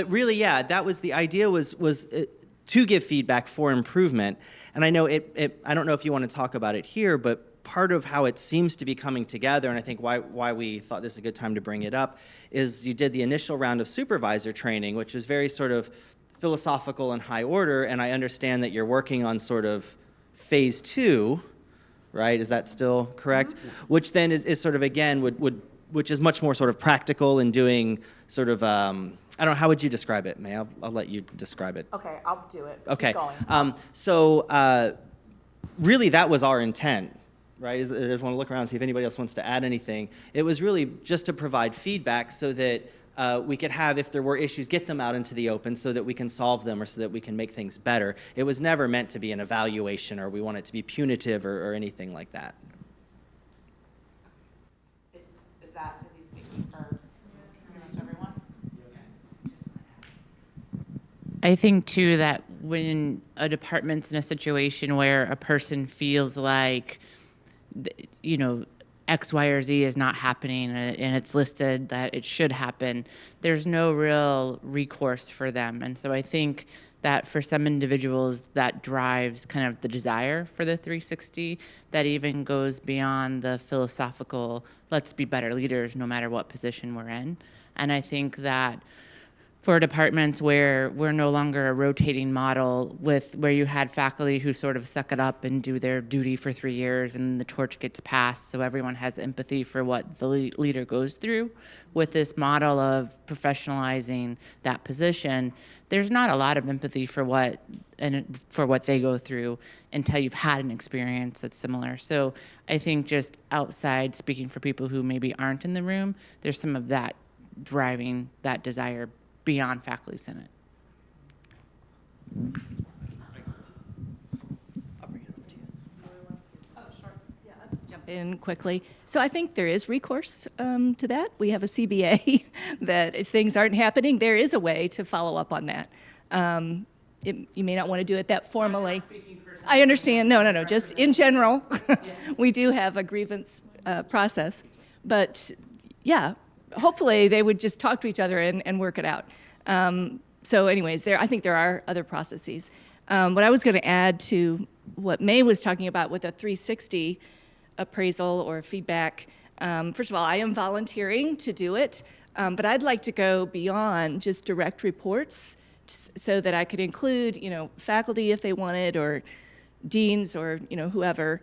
really, yeah, that was the idea was to give feedback for improvement. And I know I don't know if you want to talk about it here, but part of how it seems to be coming together, and I think why we thought this is a good time to bring it up, is you did the initial round of supervisor training, which was very sort of philosophical and high order, and I understand that you're working on sort of phase 2, right? Is that still correct? Mm-hmm. Which then is sort of, again, which is much more sort of practical in doing sort of, I don't know, how would you describe it, May? I'll let you describe it. Okay, I'll do it. Okay. Keep going. So really that was our intent, right? I just want to look around and see if anybody else wants to add anything. It was really just to provide feedback so that we could have, if there were issues, get them out into the open so that we can solve them or so that we can make things better. It was never meant to be an evaluation or we want it to be punitive or anything like that. Is that because he's speaking for pretty much everyone? I think too that when a department's in a situation where a person feels like, X, Y, or Z is not happening and it's listed that it should happen, there's no real recourse for them. And so I think that for some individuals that drives kind of the desire for the 360 that even goes beyond the philosophical, let's be better leaders no matter what position we're in. And I think that for departments where we're no longer a rotating model with where you had faculty who sort of suck it up and do their duty for 3 years and the torch gets passed so everyone has empathy for what the leader goes through, with this model of professionalizing that position, there's not a lot of empathy for what they go through until you've had an experience that's similar. So I think just outside, speaking for people who maybe aren't in the room, there's some of that driving that desire beyond faculty senate. Jump in quickly. So I think there is recourse to that. We have a CBA that if things aren't happening, there is a way to follow up on that. You may not want to do it that formally. I understand. No. Just in general, we do have a grievance process. But yeah, hopefully they would just talk to each other and work it out. So anyways, I think there are other processes. What I was going to add to what May was talking about with a 360 appraisal or feedback, first of all, I am volunteering to do it, but I'd like to go beyond just direct reports so that I could include, faculty if they wanted, or deans, or, whoever.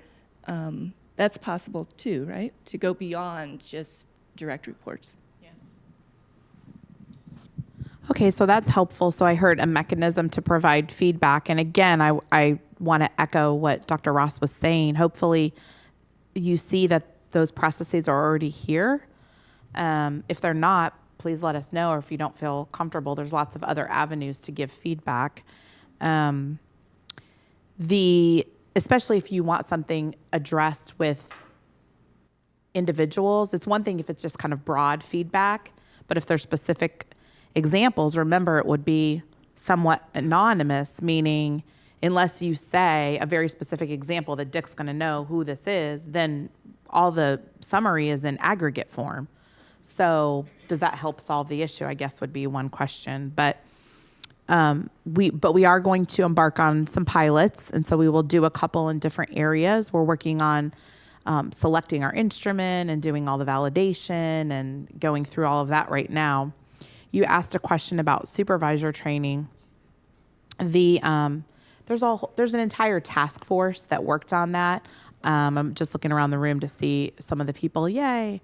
That's possible too, right? To go beyond just direct reports. Okay, so that's helpful. So I heard a mechanism to provide feedback. And again, I want to echo what Dr. Ross was saying. Hopefully you see that those processes are already here. If they're not, please let us know. Or if you don't feel comfortable, there's lots of other avenues to give feedback. Especially if you want something addressed with individuals, it's one thing if it's just kind of broad feedback, but if there's specific examples, remember it would be somewhat anonymous, meaning unless you say a very specific example that Dick's going to know who this is, then all the summary is in aggregate form. So does that help solve the issue, I guess would be one question. But we are going to embark on some pilots, and so we will do a couple in different areas. We're working on selecting our instrument and doing all the validation and going through all of that right now. You asked a question about supervisor training. There's an entire task force that worked on that. I'm just looking around the room to see some of the people. Yay!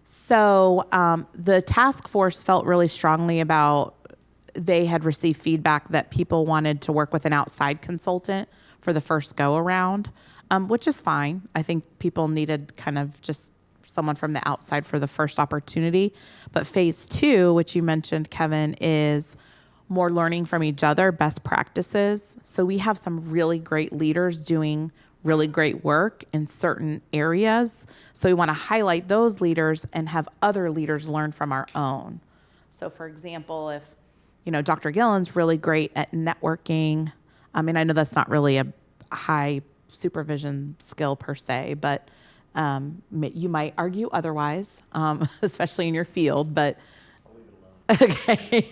So the task force felt really strongly about, they had received feedback that people wanted to work with an outside consultant for the first go around, which is fine. I think people needed kind of just someone from the outside for the first opportunity. But phase 2, which you mentioned, Kevin, is more learning from each other, best practices. So we have some really great leaders doing really great work in certain areas. So we want to highlight those leaders and have other leaders learn from our own. So for example, if, Dr. Gillen's really great at networking. I mean, I know that's not really a high supervision skill per se, but you might argue otherwise, especially in your field, but okay.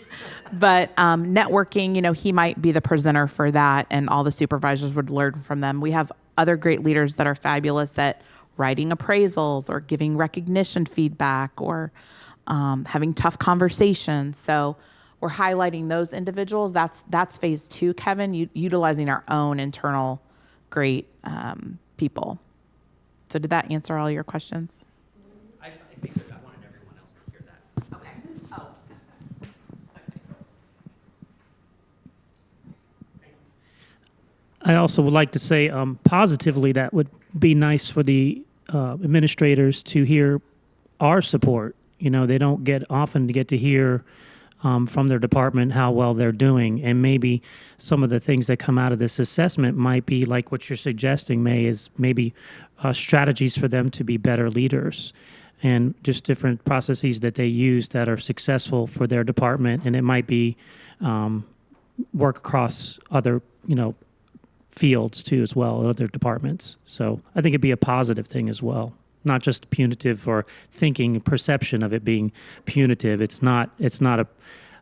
But networking, he might be the presenter for that, and all the supervisors would learn from them. We have other great leaders that are fabulous at writing appraisals or giving recognition feedback or having tough conversations. So we're highlighting those individuals. That's phase 2, Kevin, utilizing our own internal great people. So did that answer all your questions? I think that I wanted everyone else to hear that. Okay. Oh. I also would like to say positively that would be nice for the administrators to hear our support. They don't often get to hear from their department how well they're doing, and maybe some of the things that come out of this assessment might be like what you're suggesting, May, is maybe strategies for them to be better leaders, and just different processes that they use that are successful for their department. And it might be work across other fields too as well, other departments. So I think it'd be a positive thing as well. not just punitive or thinking perception of it being punitive. It's not a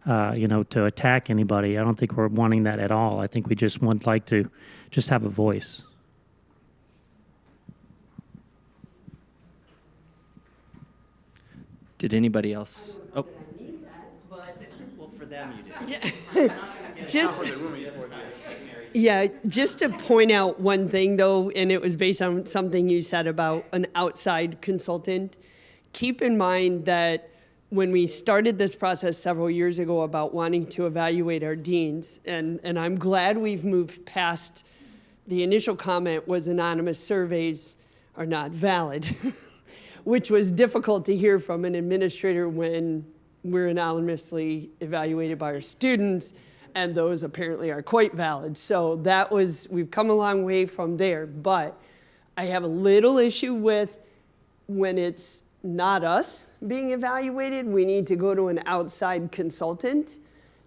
to attack anybody. I don't think we're wanting that at all. I think we just like to just have a voice. Did anybody else? Oh. Well, for them you did. Just to point out one thing, though, and it was based on something you said about an outside consultant. Keep in mind that when we started this process several years ago about wanting to evaluate our deans, and I'm glad we've moved past the initial comment was anonymous surveys are not valid, which was difficult to hear from an administrator when we're anonymously evaluated by our students, and those apparently are quite valid. So we've come a long way from there, but I have a little issue with when it's not us being evaluated, we need to go to an outside consultant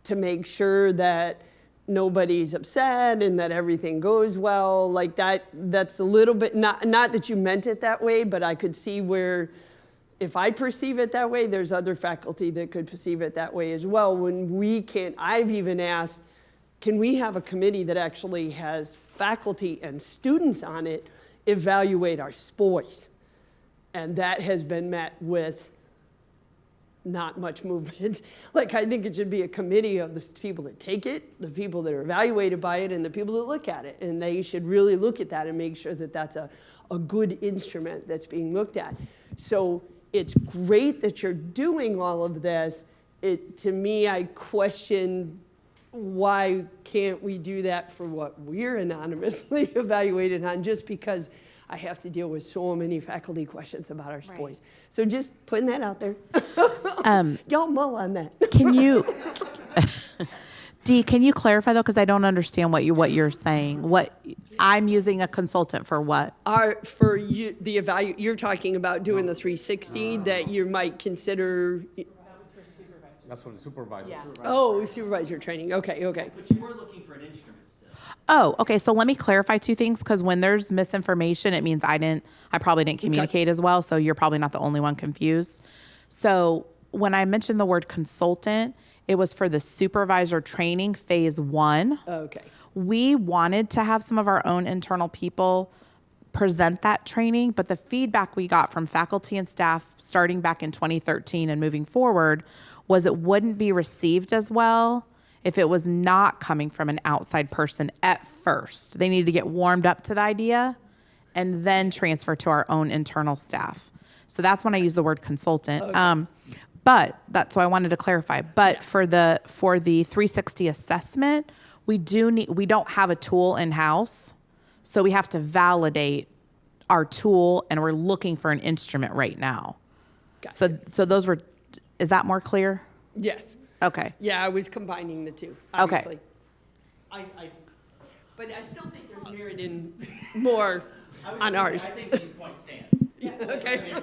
to make sure that nobody's upset and that everything goes well. Like that's a little bit, not that you meant it that way, but I could see where if I perceive it that way, there's other faculty that could perceive it that way as well. When we can't, I've even asked, can we have a committee that actually has faculty and students on it evaluate our SPOIs? And that has been met with not much movement. Like, I think it should be a committee of the people that take it, the people that are evaluated by it, and the people that look at it. And they should really look at that and make sure that that's a good instrument that's being looked at. So it's great that you're doing all of this. To me, I question why can't we do that for what we're anonymously evaluated on, just because I have to deal with so many faculty questions about our SPOIs. Right. So just putting that out there. Y'all mull on that. Can you, Dee, can you clarify though? Because I don't understand what you're saying. What I'm using a consultant for what? For you, you're talking about doing the 360 that you might consider. That's for the supervisor. Yeah. Oh, supervisor training. Okay. But you were looking for an instrument still. Oh, okay. So let me clarify two things, because when there's misinformation, it means I probably didn't communicate as well. So you're probably not the only one confused. So when I mentioned the word consultant, it was for the supervisor training phase 1. Okay. We wanted to have some of our own internal people present that training, but the feedback we got from faculty and staff starting back in 2013 and moving forward was it wouldn't be received as well if it was not coming from an outside person at first. They needed to get warmed up to the idea and then transfer to our own internal staff. So that's when I use the word consultant. Okay. But that's why I wanted to clarify. But for the 360 assessment, we don't have a tool in-house. So we have to validate our tool, and we're looking for an instrument right now. Gotcha. So those were, is that more clear? Yes. Okay. Yeah, I was combining the two, obviously. Okay. But I still think there's merit in more on ours. I think these points stand. Yeah, okay.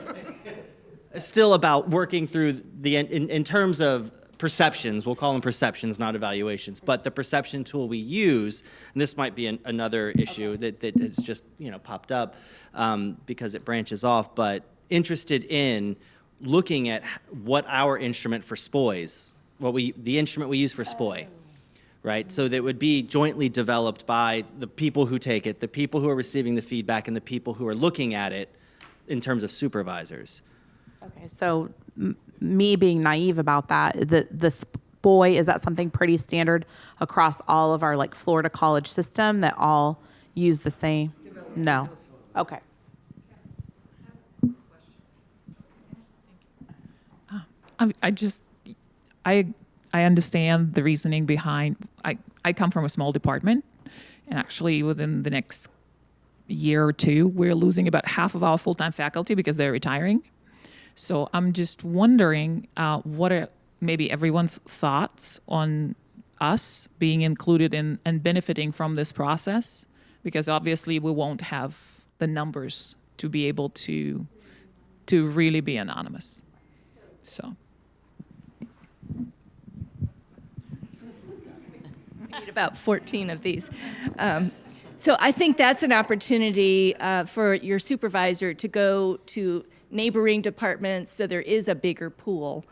Still about working through in terms of perceptions, we'll call them perceptions, not evaluations, but the perception tool we use, and this might be another issue that has just popped up because it branches off, but interested in looking at what our instrument for SPOIs, the instrument we use for SPOI, right? So that would be jointly developed by the people who take it, the people who are receiving the feedback, and the people who are looking at it in terms of supervisors. Okay, so me being naive about that, the SPOI, is that something pretty standard across all of our Florida college system that all use the same? No. Okay. I understand the reasoning behind. I come from a small department, and actually within the next year or two, we're losing about half of our full-time faculty because they're retiring. So I'm just wondering what are maybe everyone's thoughts on us being included in and benefiting from this process, because obviously we won't have the numbers to be able to really be anonymous. So. We need about 14 of these. So I think that's an opportunity for your supervisor to go to neighboring departments so there is a bigger pool.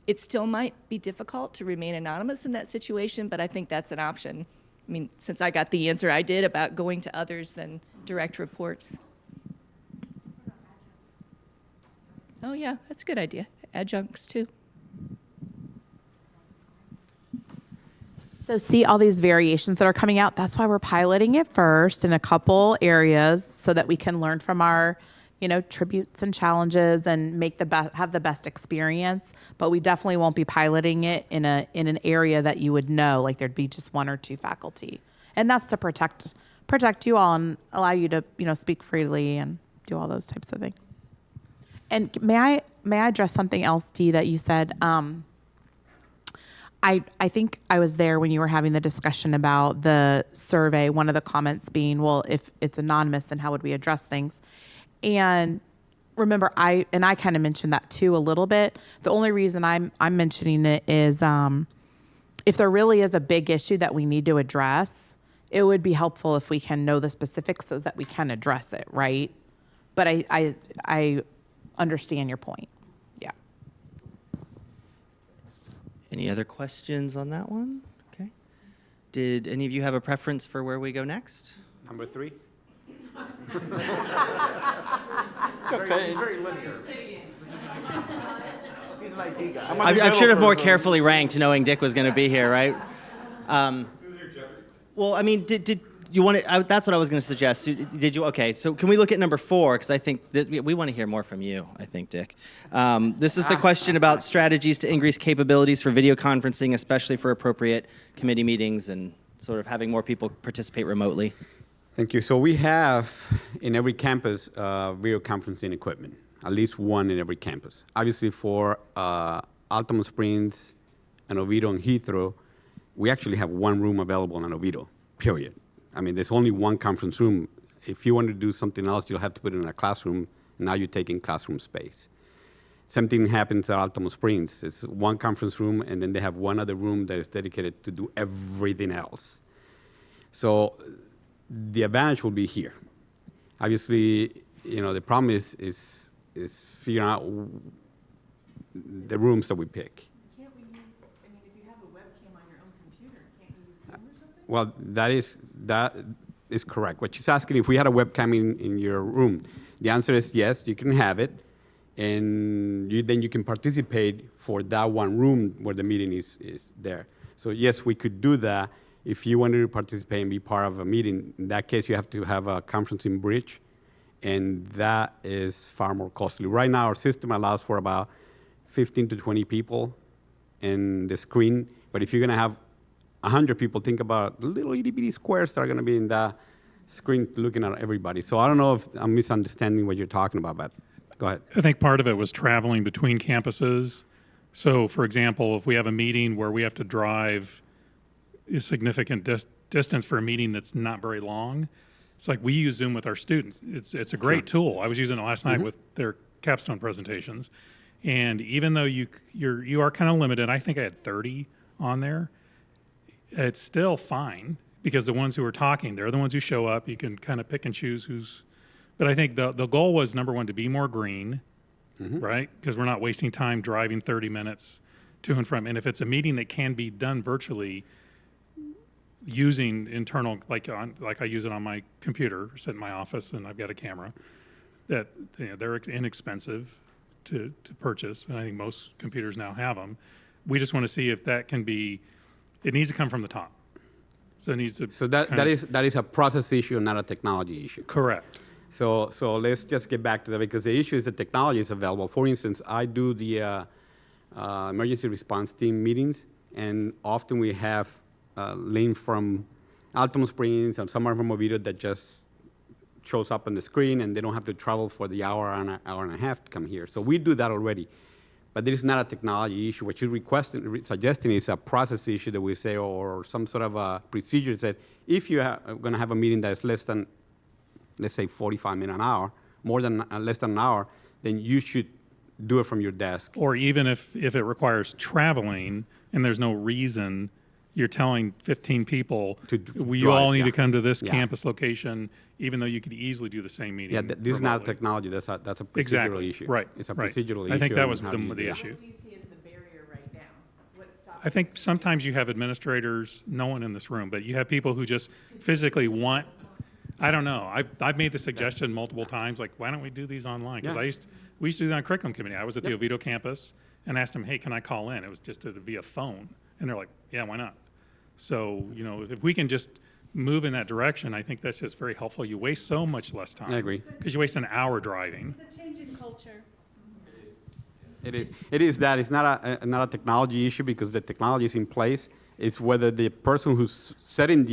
It still might be difficult to remain anonymous in that situation, but I think that's an option. I mean, since I got the answer I did about going to others than direct reports. Oh yeah, that's a good idea. Adjuncts too. So see all these variations that are coming out. That's why we're piloting it first in a couple areas so that we can learn from our, tributes and challenges and have the best experience. But we definitely won't be piloting it in an area that you would know, like there'd be just one or two faculty. And that's to protect you all and allow you to, speak freely and do all those types of things. And may I address something else, Dee, that you said? I think I was there when you were having the discussion about the survey, one of the comments being, well, if it's anonymous, then how would we address things? And remember, I kind of mentioned that too a little bit. The only reason I'm mentioning it is if there really is a big issue that we need to address, it would be helpful if we can know the specifics so that we can address it, right? But I understand your point. Yeah. Any other questions on that one? Okay. Did any of you have a preference for where we go next? Number 3. He's very linear. He's an IT guy. I should have more carefully ranked, knowing Dick was going to be here, right? Well, I mean, did you want to? That's what I was going to suggest. Did you? Okay, so can we look at number 4? Because I think that we want to hear more from you. I think, Dick. This is the question about strategies to increase capabilities for video conferencing, especially for appropriate committee meetings and sort of having more people participate remotely. Thank you. So we have in every campus video conferencing equipment, at least one in every campus. Obviously for Altamont Springs and Oviedo and Heathrow, we actually have one room available in Oviedo, period. I mean, there's only one conference room. If you want to do something else, you'll have to put it in a classroom. Now you're taking classroom space. Same thing happens at Altamont Springs. It's one conference room, and then they have one other room that is dedicated to do everything else. So the advantage will be here. Obviously, the problem is figuring out the rooms that we pick. Can't we use, if you have a webcam on your own computer, can't you use Zoom or something? Well, that is correct. What she's asking, if we had a webcam in your room, the answer is yes, you can have it, and then you can participate for that one room where the meeting is there. So yes, we could do that. If you wanted to participate and be part of a meeting, in that case, you have to have a conferencing bridge, and that is far more costly. Right now, our system allows for about 15 to 20 people in the screen, but if you're going to have 100 people, think about the little itty-bitty squares that are going to be in that screen looking at everybody. So I don't know if I'm misunderstanding what you're talking about, but go ahead. I think part of it was traveling between campuses. So, for example, if we have a meeting where we have to drive a significant distance for a meeting that's not very long, it's like we use Zoom with our students. It's a great tool. I was using it last night with their capstone presentations, and even though you are kind of limited, I think I had 30 on there. It's still fine because the ones who are talking, they're the ones who show up. You can kind of pick and choose who's. But I think the goal was, number one, to be more green, right? Because we're not wasting time driving 30 minutes to and from. And if it's a meeting that can be done virtually, using internal, like I use it on my computer, sit in my office, and I've got a camera, that they're inexpensive to purchase, and I think most computers now have them. We just want to see if that can be. It needs to come from the top. So it needs to. So that is a process issue, not a technology issue. Correct. So let's just get back to that, because the issue is the technology is available. For instance, I do the emergency response team meetings, and often we have link from Altamont Springs and someone from Oviedo that just shows up on the screen, and they don't have to travel for the hour and a half to come here. So we do that already. But there is not a technology issue. What you're suggesting is a process issue that we say, or some sort of a procedure that if you are going to have a meeting that is less than, let's say, 45 minutes, an hour, less than an hour, then you should do it from your desk. Or even if it requires traveling and there's no reason, you're telling 15 people, you drive, all need yeah. to come to this Yeah. campus location, even though you could easily do the same meeting. Yeah, this is not remotely. technology. That's a procedural Exactly. issue. Right. It's a right. procedural issue. I think that on was how do you the do that. issue. What do you see as the barrier right now? What stops I think sometimes you have administrators, no one in this room, but you have people who just physically want. I don't know. I've made the suggestion multiple times, like, why don't we do these online? Because Yeah. we used to do that on curriculum committee. I was at the Oviedo campus and asked them, hey, can I call in? It was just via phone, and they're like, yeah, why not? So if we can just move in that direction, I think that's just very helpful. You waste so much less time. I agree. Because you waste an hour driving. It's a change in culture. It is. It is that. It's not a technology issue because the technology is in place. It's whether the person who's setting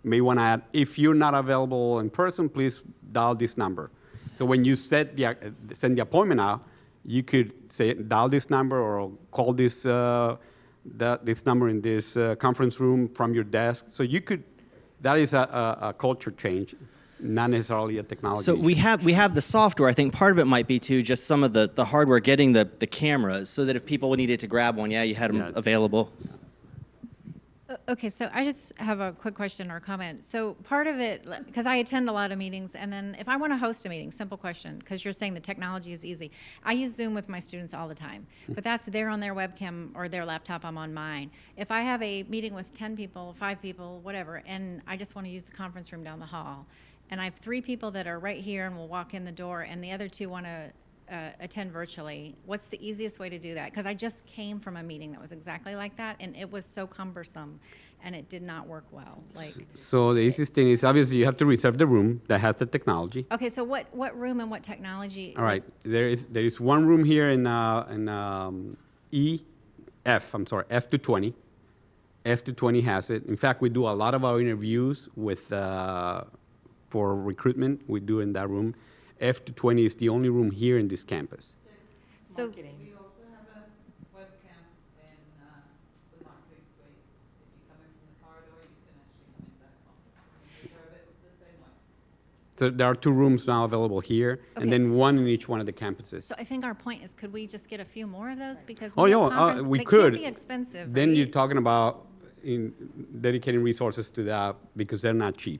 may want to add, if you're not available in person, please dial this number. So when you send the appointment out, you could say dial this number or call this this number in this conference room from your desk. So you could. That is a culture change, not necessarily a technology. So we issue. have the software. I think part of it might be too just some of the hardware, getting the cameras, so that if people needed to grab one, you had them available. Okay, so I just have a quick question or comment. So part of it, because I attend a lot of meetings, and then if I want to host a meeting, simple question, because you're saying the technology is easy. I use Zoom with my students all the time, but that's they're on their webcam or their laptop, I'm on mine. If I have a meeting with 10 people, 5 people, whatever, and I just want to use the conference room down the hall, and I have 3 people that are right here and will walk in the door, and the other 2 want to attend virtually, what's the easiest way to do that? Because I just came from a meeting that was exactly like that, and it was so cumbersome, and it did not work well. So the easiest thing is obviously you have to reserve the room that has the technology. Okay, so what room and what technology? All right, there is one room here in F220. F220 has it. In fact, we do a lot of our interviews with for recruitment. We do in that room. F220 is the only room here in this campus. So We also have a webcam in the marketing suite. If you come in from the corridor, you can actually come into that conference room and reserve it the same way. So there are 2 rooms now available here, and Okay, then so- one in each one of the campuses. So I think our point is, could we just get a few more of those? Because Oh, we yeah, have conference- we they could. can't be expensive, Then right? you're talking about dedicating resources to that because they're not cheap.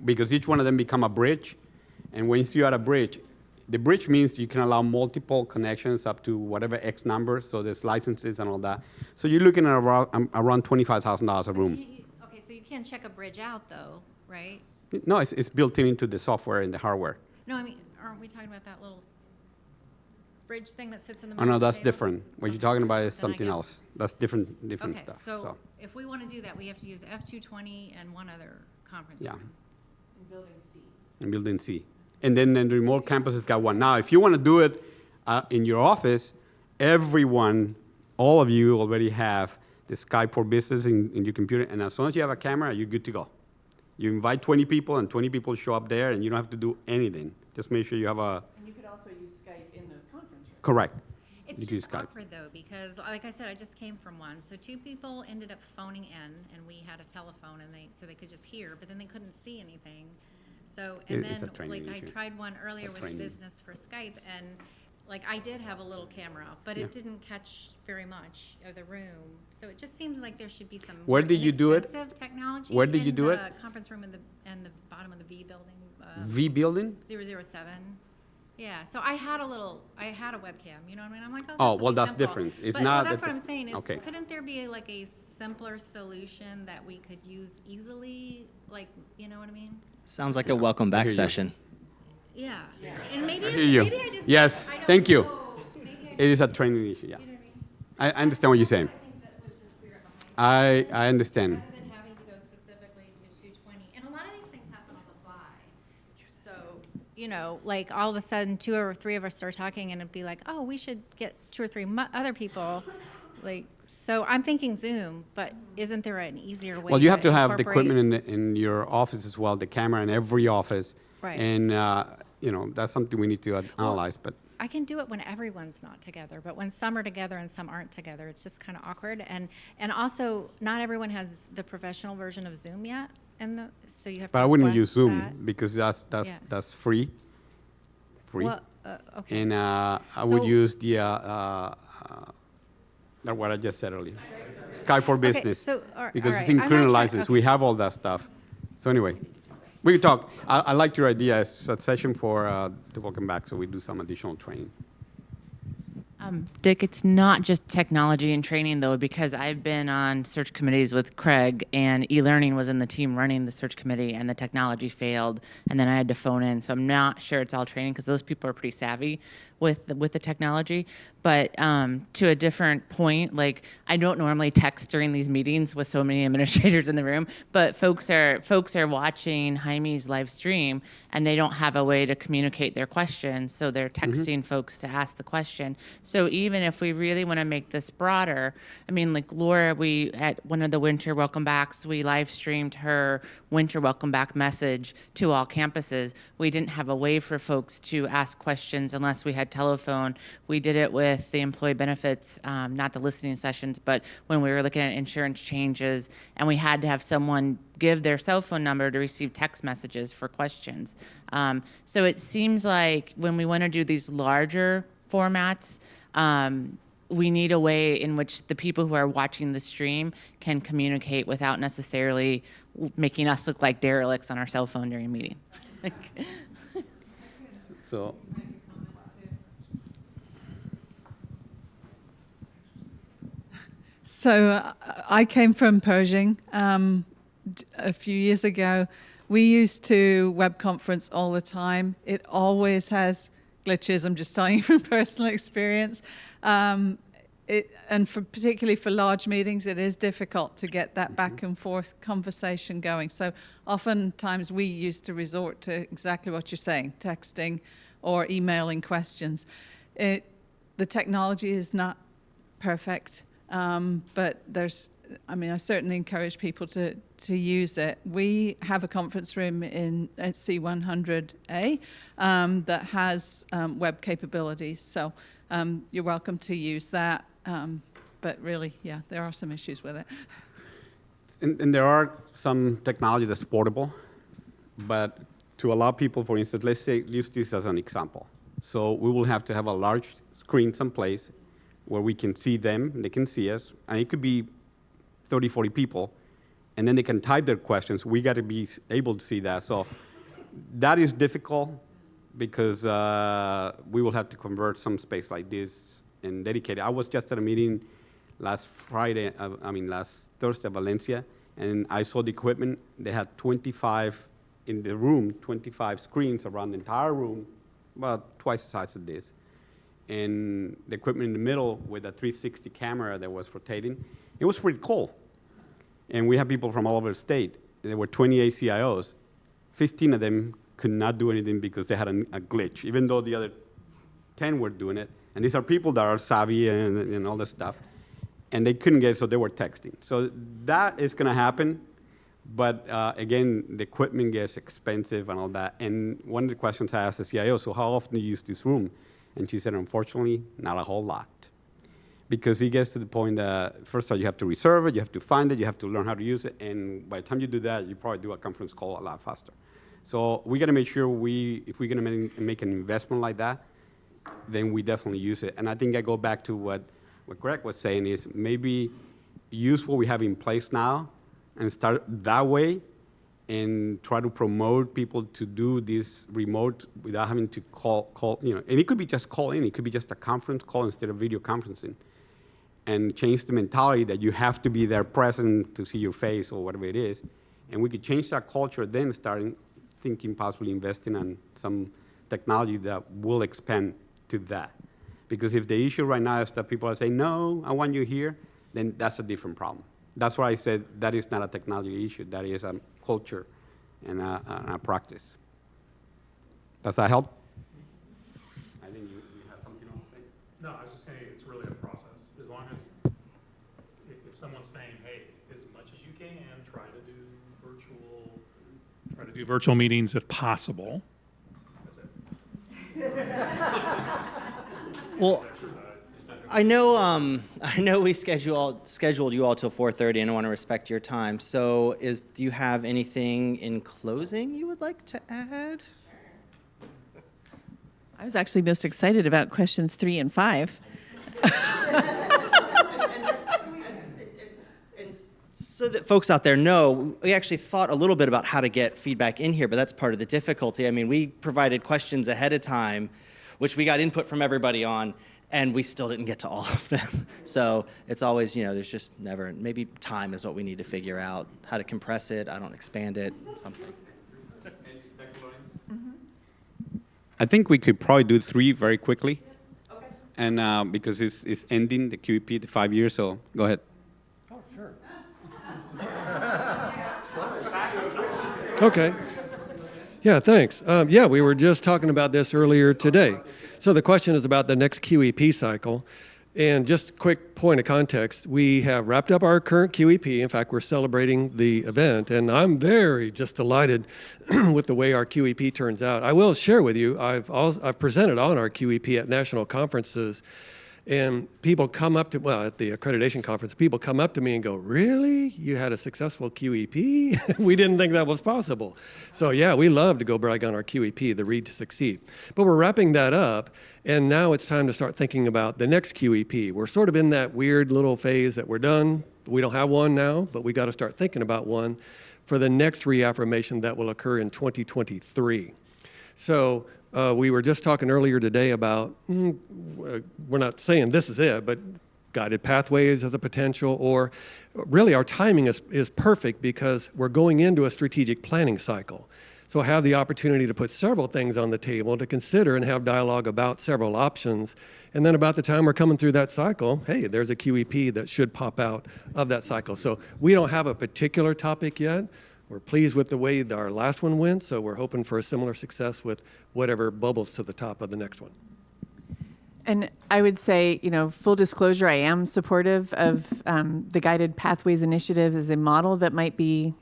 Because each one of them become a bridge, and once you're at a bridge, the bridge means you can allow multiple connections up to whatever X number, so there's licenses and all that. So you're looking at around $25,000 a room. Okay, so you can't check a bridge out though, right? No, it's built into the software and the hardware. No, I mean, aren't we talking about that little bridge thing that sits in the Oh middle no, of the that's table? different. What you're talking about is Then I something guess- else. That's different Okay, stuff. so if we want to do that, we have to use F220 and one other conference Yeah. room. In building C. In building C. And then the remote campus has got one. Now, if you want to do it in your office, everyone, all of you already have the Skype for Business in your computer. And as soon as you have a camera, you're good to go. You invite 20 people, and 20 people show up there, and you don't have to do anything. Just make sure you have a... And you could also use Skype in those conference rooms. Correct. It's You can use just Skype. awkward though, because like I said, I just came from one. So 2 people ended up phoning in, and we had a telephone, and so they could just hear, but then they couldn't see anything. So, and It's a then, training like, I issue. tried one earlier with training. business for Skype, and, like, I did have a little camera, but Yeah. it didn't catch very much of the room. So it just seems like there should be some Where more did you do it? inexpensive technology. Where did you do it? In the conference room in the bottom of the V building. V building? 007. Yeah, so I had a webcam, you know what I mean? I'm like, oh, Oh, this will well, be that's simple. different. It's But, not well, that's the what I'm te- saying is, okay. couldn't there be like a simpler solution that we could use easily? Like, you know what I mean? Sounds like a welcome I back hear you. session. Yeah, and maybe I it's, hear you. maybe I just Yes, I don't thank you. know. Maybe I It is a training issue, yeah. I understand what you're saying. I understand. Rather than having to go specifically to 220, and a lot of these things happen on the fly. So, you know, like all of a sudden 2 or 3 of us start talking, and it'd be like, oh, we should get 2 or 3 other people. Like, so I'm thinking Zoom, but isn't there an easier way? Well, you have to have the incorporate- equipment in your office as well, the camera in every office. Right. And, that's something we need to analyze, but I can do it when everyone's not together, but when some are together and some aren't together, it's just kind of awkward. And also, not everyone has the professional version of Zoom yet, so you have. But to I wouldn't request use Zoom that. because Yeah. that's free. Free. Well, okay. And I would So- use That's what I just said earlier. Skype for Okay, Business. so, Because all it's right, I'm not including trying- license. okay. We have all that stuff. So anyway, we can talk. I like your idea. It's a session for to welcome back, so we do some additional training. Dick, it's not just technology and training, though, because I've been on search committees with Craig, and e-learning was in the team running the search committee, and the technology failed, and then I had to phone in. So I'm not sure it's all training, because those people are pretty savvy with the technology. But to a different point, like, I don't normally text during these meetings with so many administrators in the room, but folks are watching Jaime's live stream, and they don't have a way to communicate their questions, so they're texting folks to ask the question. So even if we really want to make this broader, I mean, like Laura, we at one of the winter welcome backs, we live streamed her winter welcome back message to all campuses. We didn't have a way for folks to ask questions unless we had telephone. We did it with the employee benefits, not the listening sessions, but when we were looking at insurance changes, and we had to have someone give their cell phone number to receive text messages for questions. So it seems like when we want to do these larger formats, we need a way in which the people who are watching the stream can communicate without necessarily making us look like derelicts on our cell phone during a meeting. So. So I came from Pershing a few years ago. We used to web conference all the time. It always has glitches. I'm just telling you from personal experience. And particularly for large meetings, it is difficult to get that back and forth conversation going. So oftentimes we used to resort to exactly what you're saying, texting or emailing questions. The technology is not perfect. But I certainly encourage people to use it. We have a conference room at C100A that has web capabilities, so you're welcome to use that. But really, yeah, there are some issues with it. And there are some technology that's portable, but to allow people, for instance, let's say, use this as an example. So we will have to have a large screen someplace where we can see them, they can see us, and it could be 30, 40 people, and then they can type their questions. We got to be able to see that. So that is difficult because we will have to convert some space like this and dedicate it. I was just at a meeting last Thursday at Valencia, and I saw the equipment. They had 25 in the room, 25 screens around the entire room, about twice the size of this. And the equipment in the middle with a 360 camera that was rotating. It was pretty cool. And we have people from all over the state. There were 28 CIOs. 15 of them could not do anything because they had a glitch, even though the other 10 were doing it. And these are people that are savvy and all this stuff. And they couldn't get it, so they were texting. So that is going to happen. But again, the equipment gets expensive and all that. And one of the questions I asked the CIO, so how often do you use this room? And she said, unfortunately, not a whole lot. Because it gets to the point that, first of all, you have to reserve it, you have to find it, you have to learn how to use it, and by the time you do that, you probably do a conference call a lot faster. So we got to make sure if we're going to make an investment like that, then we definitely use it. And I think I go back to what Greg was saying is maybe use what we have in place now and start that way and try to promote people to do this remote without having to call, and it could be just call in, it could be just a conference call instead of video conferencing, and change the mentality that you have to be there present to see your face or whatever it is. And we could change that culture, then starting thinking possibly investing in some technology that will expand to that. Because if the issue right now is that people are saying, no, I want you here, then that's a different problem. That's why I said that is not a technology issue, that is a culture and a practice. Does that help? I think you have something else to say? No, I was just saying it's really a process. As long as, if someone's saying, hey, as much as you can, try to do virtual meetings if possible. That's it. Well, I know we scheduled you all till 4:30, and I want to respect your time. So, do you have anything in closing you would like to add? I was actually most excited about questions 3 and 5. folks out there know, we actually thought a little bit about how to get feedback in here, but that's part of the difficulty. I mean, we provided questions ahead of time, which we got input from everybody on, and we still didn't get to all of them. So it's always, there's just never, maybe time is what we need to figure out, how to compress it, I don't expand it, something. I think we could probably do 3 very quickly. Okay. And because it's ending the QEP to 5 years, so go ahead. Oh, sure. Okay. Yeah, thanks. We were just talking about this earlier today. So the question is about the next QEP cycle. And just a quick point of context, we have wrapped up our current QEP. In fact, we're celebrating the event, and I'm very just delighted with the way our QEP turns out. I will share with you, I've presented on our QEP at national conferences, and people come up to, at the accreditation conference, people come up to me and go, really? You had a successful QEP? We didn't think that was possible. So yeah, we love to go brag on our QEP, the Read to Succeed. But we're wrapping that up, and now it's time to start thinking about the next QEP. We're sort of in that weird little phase that we're done. We don't have one now, but we got to start thinking about one for the next reaffirmation that will occur in 2023. So we were just talking earlier today about, we're not saying this is it, but guided pathways as a potential, or really our timing is perfect because we're going into a strategic planning cycle. So I have the opportunity to put several things on the table to consider and have dialogue about several options. And then about the time we're coming through that cycle, hey, there's a QEP that should pop out of that cycle. So we don't have a particular topic yet. We're pleased with the way our last one went, so we're hoping for a similar success with whatever bubbles to the top of the next one. And I would say, full disclosure, I am supportive of the Guided Pathways Initiative as a model that might be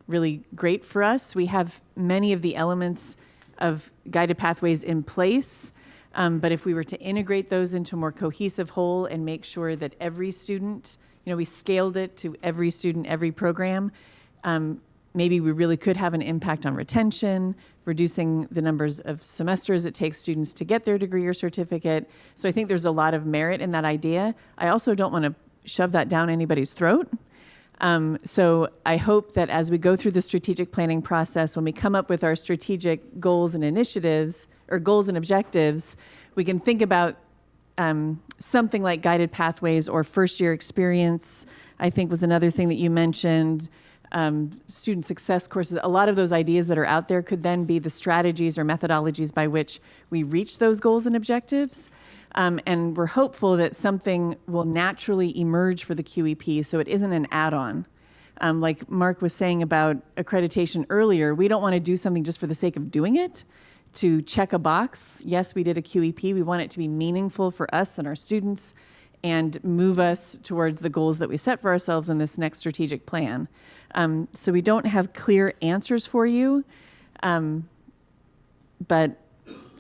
really great for us. We have many of the elements of Guided Pathways in place, but if we were to integrate those into a more cohesive whole and make sure that every student, we scaled it to every student, every program, maybe we really could have an impact on retention, reducing the numbers of semesters it takes students to get their degree or certificate. So I think there's a lot of merit in that idea. I also don't want to shove that down anybody's throat. So I hope that as we go through the strategic planning process, when we come up with our strategic goals and initiatives, or goals and objectives, we can think about something like guided pathways or first-year experience, I think was another thing that you mentioned. Student success courses, a lot of those ideas that are out there could then be the strategies or methodologies by which we reach those goals and objectives. And we're hopeful that something will naturally emerge for the QEP so it isn't an add-on. Like Mark was saying about accreditation earlier, we don't want to do something just for the sake of doing it, to check a box. Yes, we did a QEP. We want it to be meaningful for us and our students and move us towards the goals that we set for ourselves in this next strategic plan. So we don't have clear answers for you, but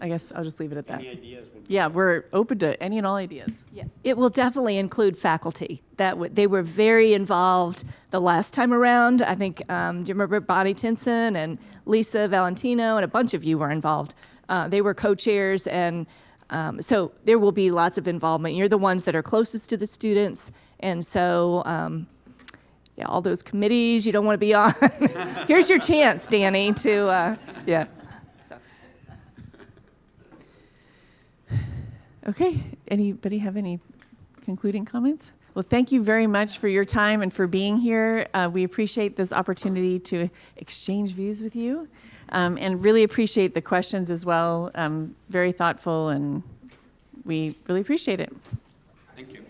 I guess I'll just leave it at that. Any ideas? Yeah, we're open to any and all ideas. Yeah, it will definitely include faculty. They were very involved the last time around. I think, do you remember Bonnie Tinson and Lisa Valentino, and a bunch of you were involved. They were co-chairs, and so there will be lots of involvement. You're the ones that are closest to the students, and so yeah, all those committees you don't want to be on. Here's your chance, Danny, to yeah. Okay, anybody have any concluding comments? Well, thank you very much for your time and for being here. We appreciate this opportunity to exchange views with you, and really appreciate the questions as well. Very thoughtful, and we really appreciate it. Thank you.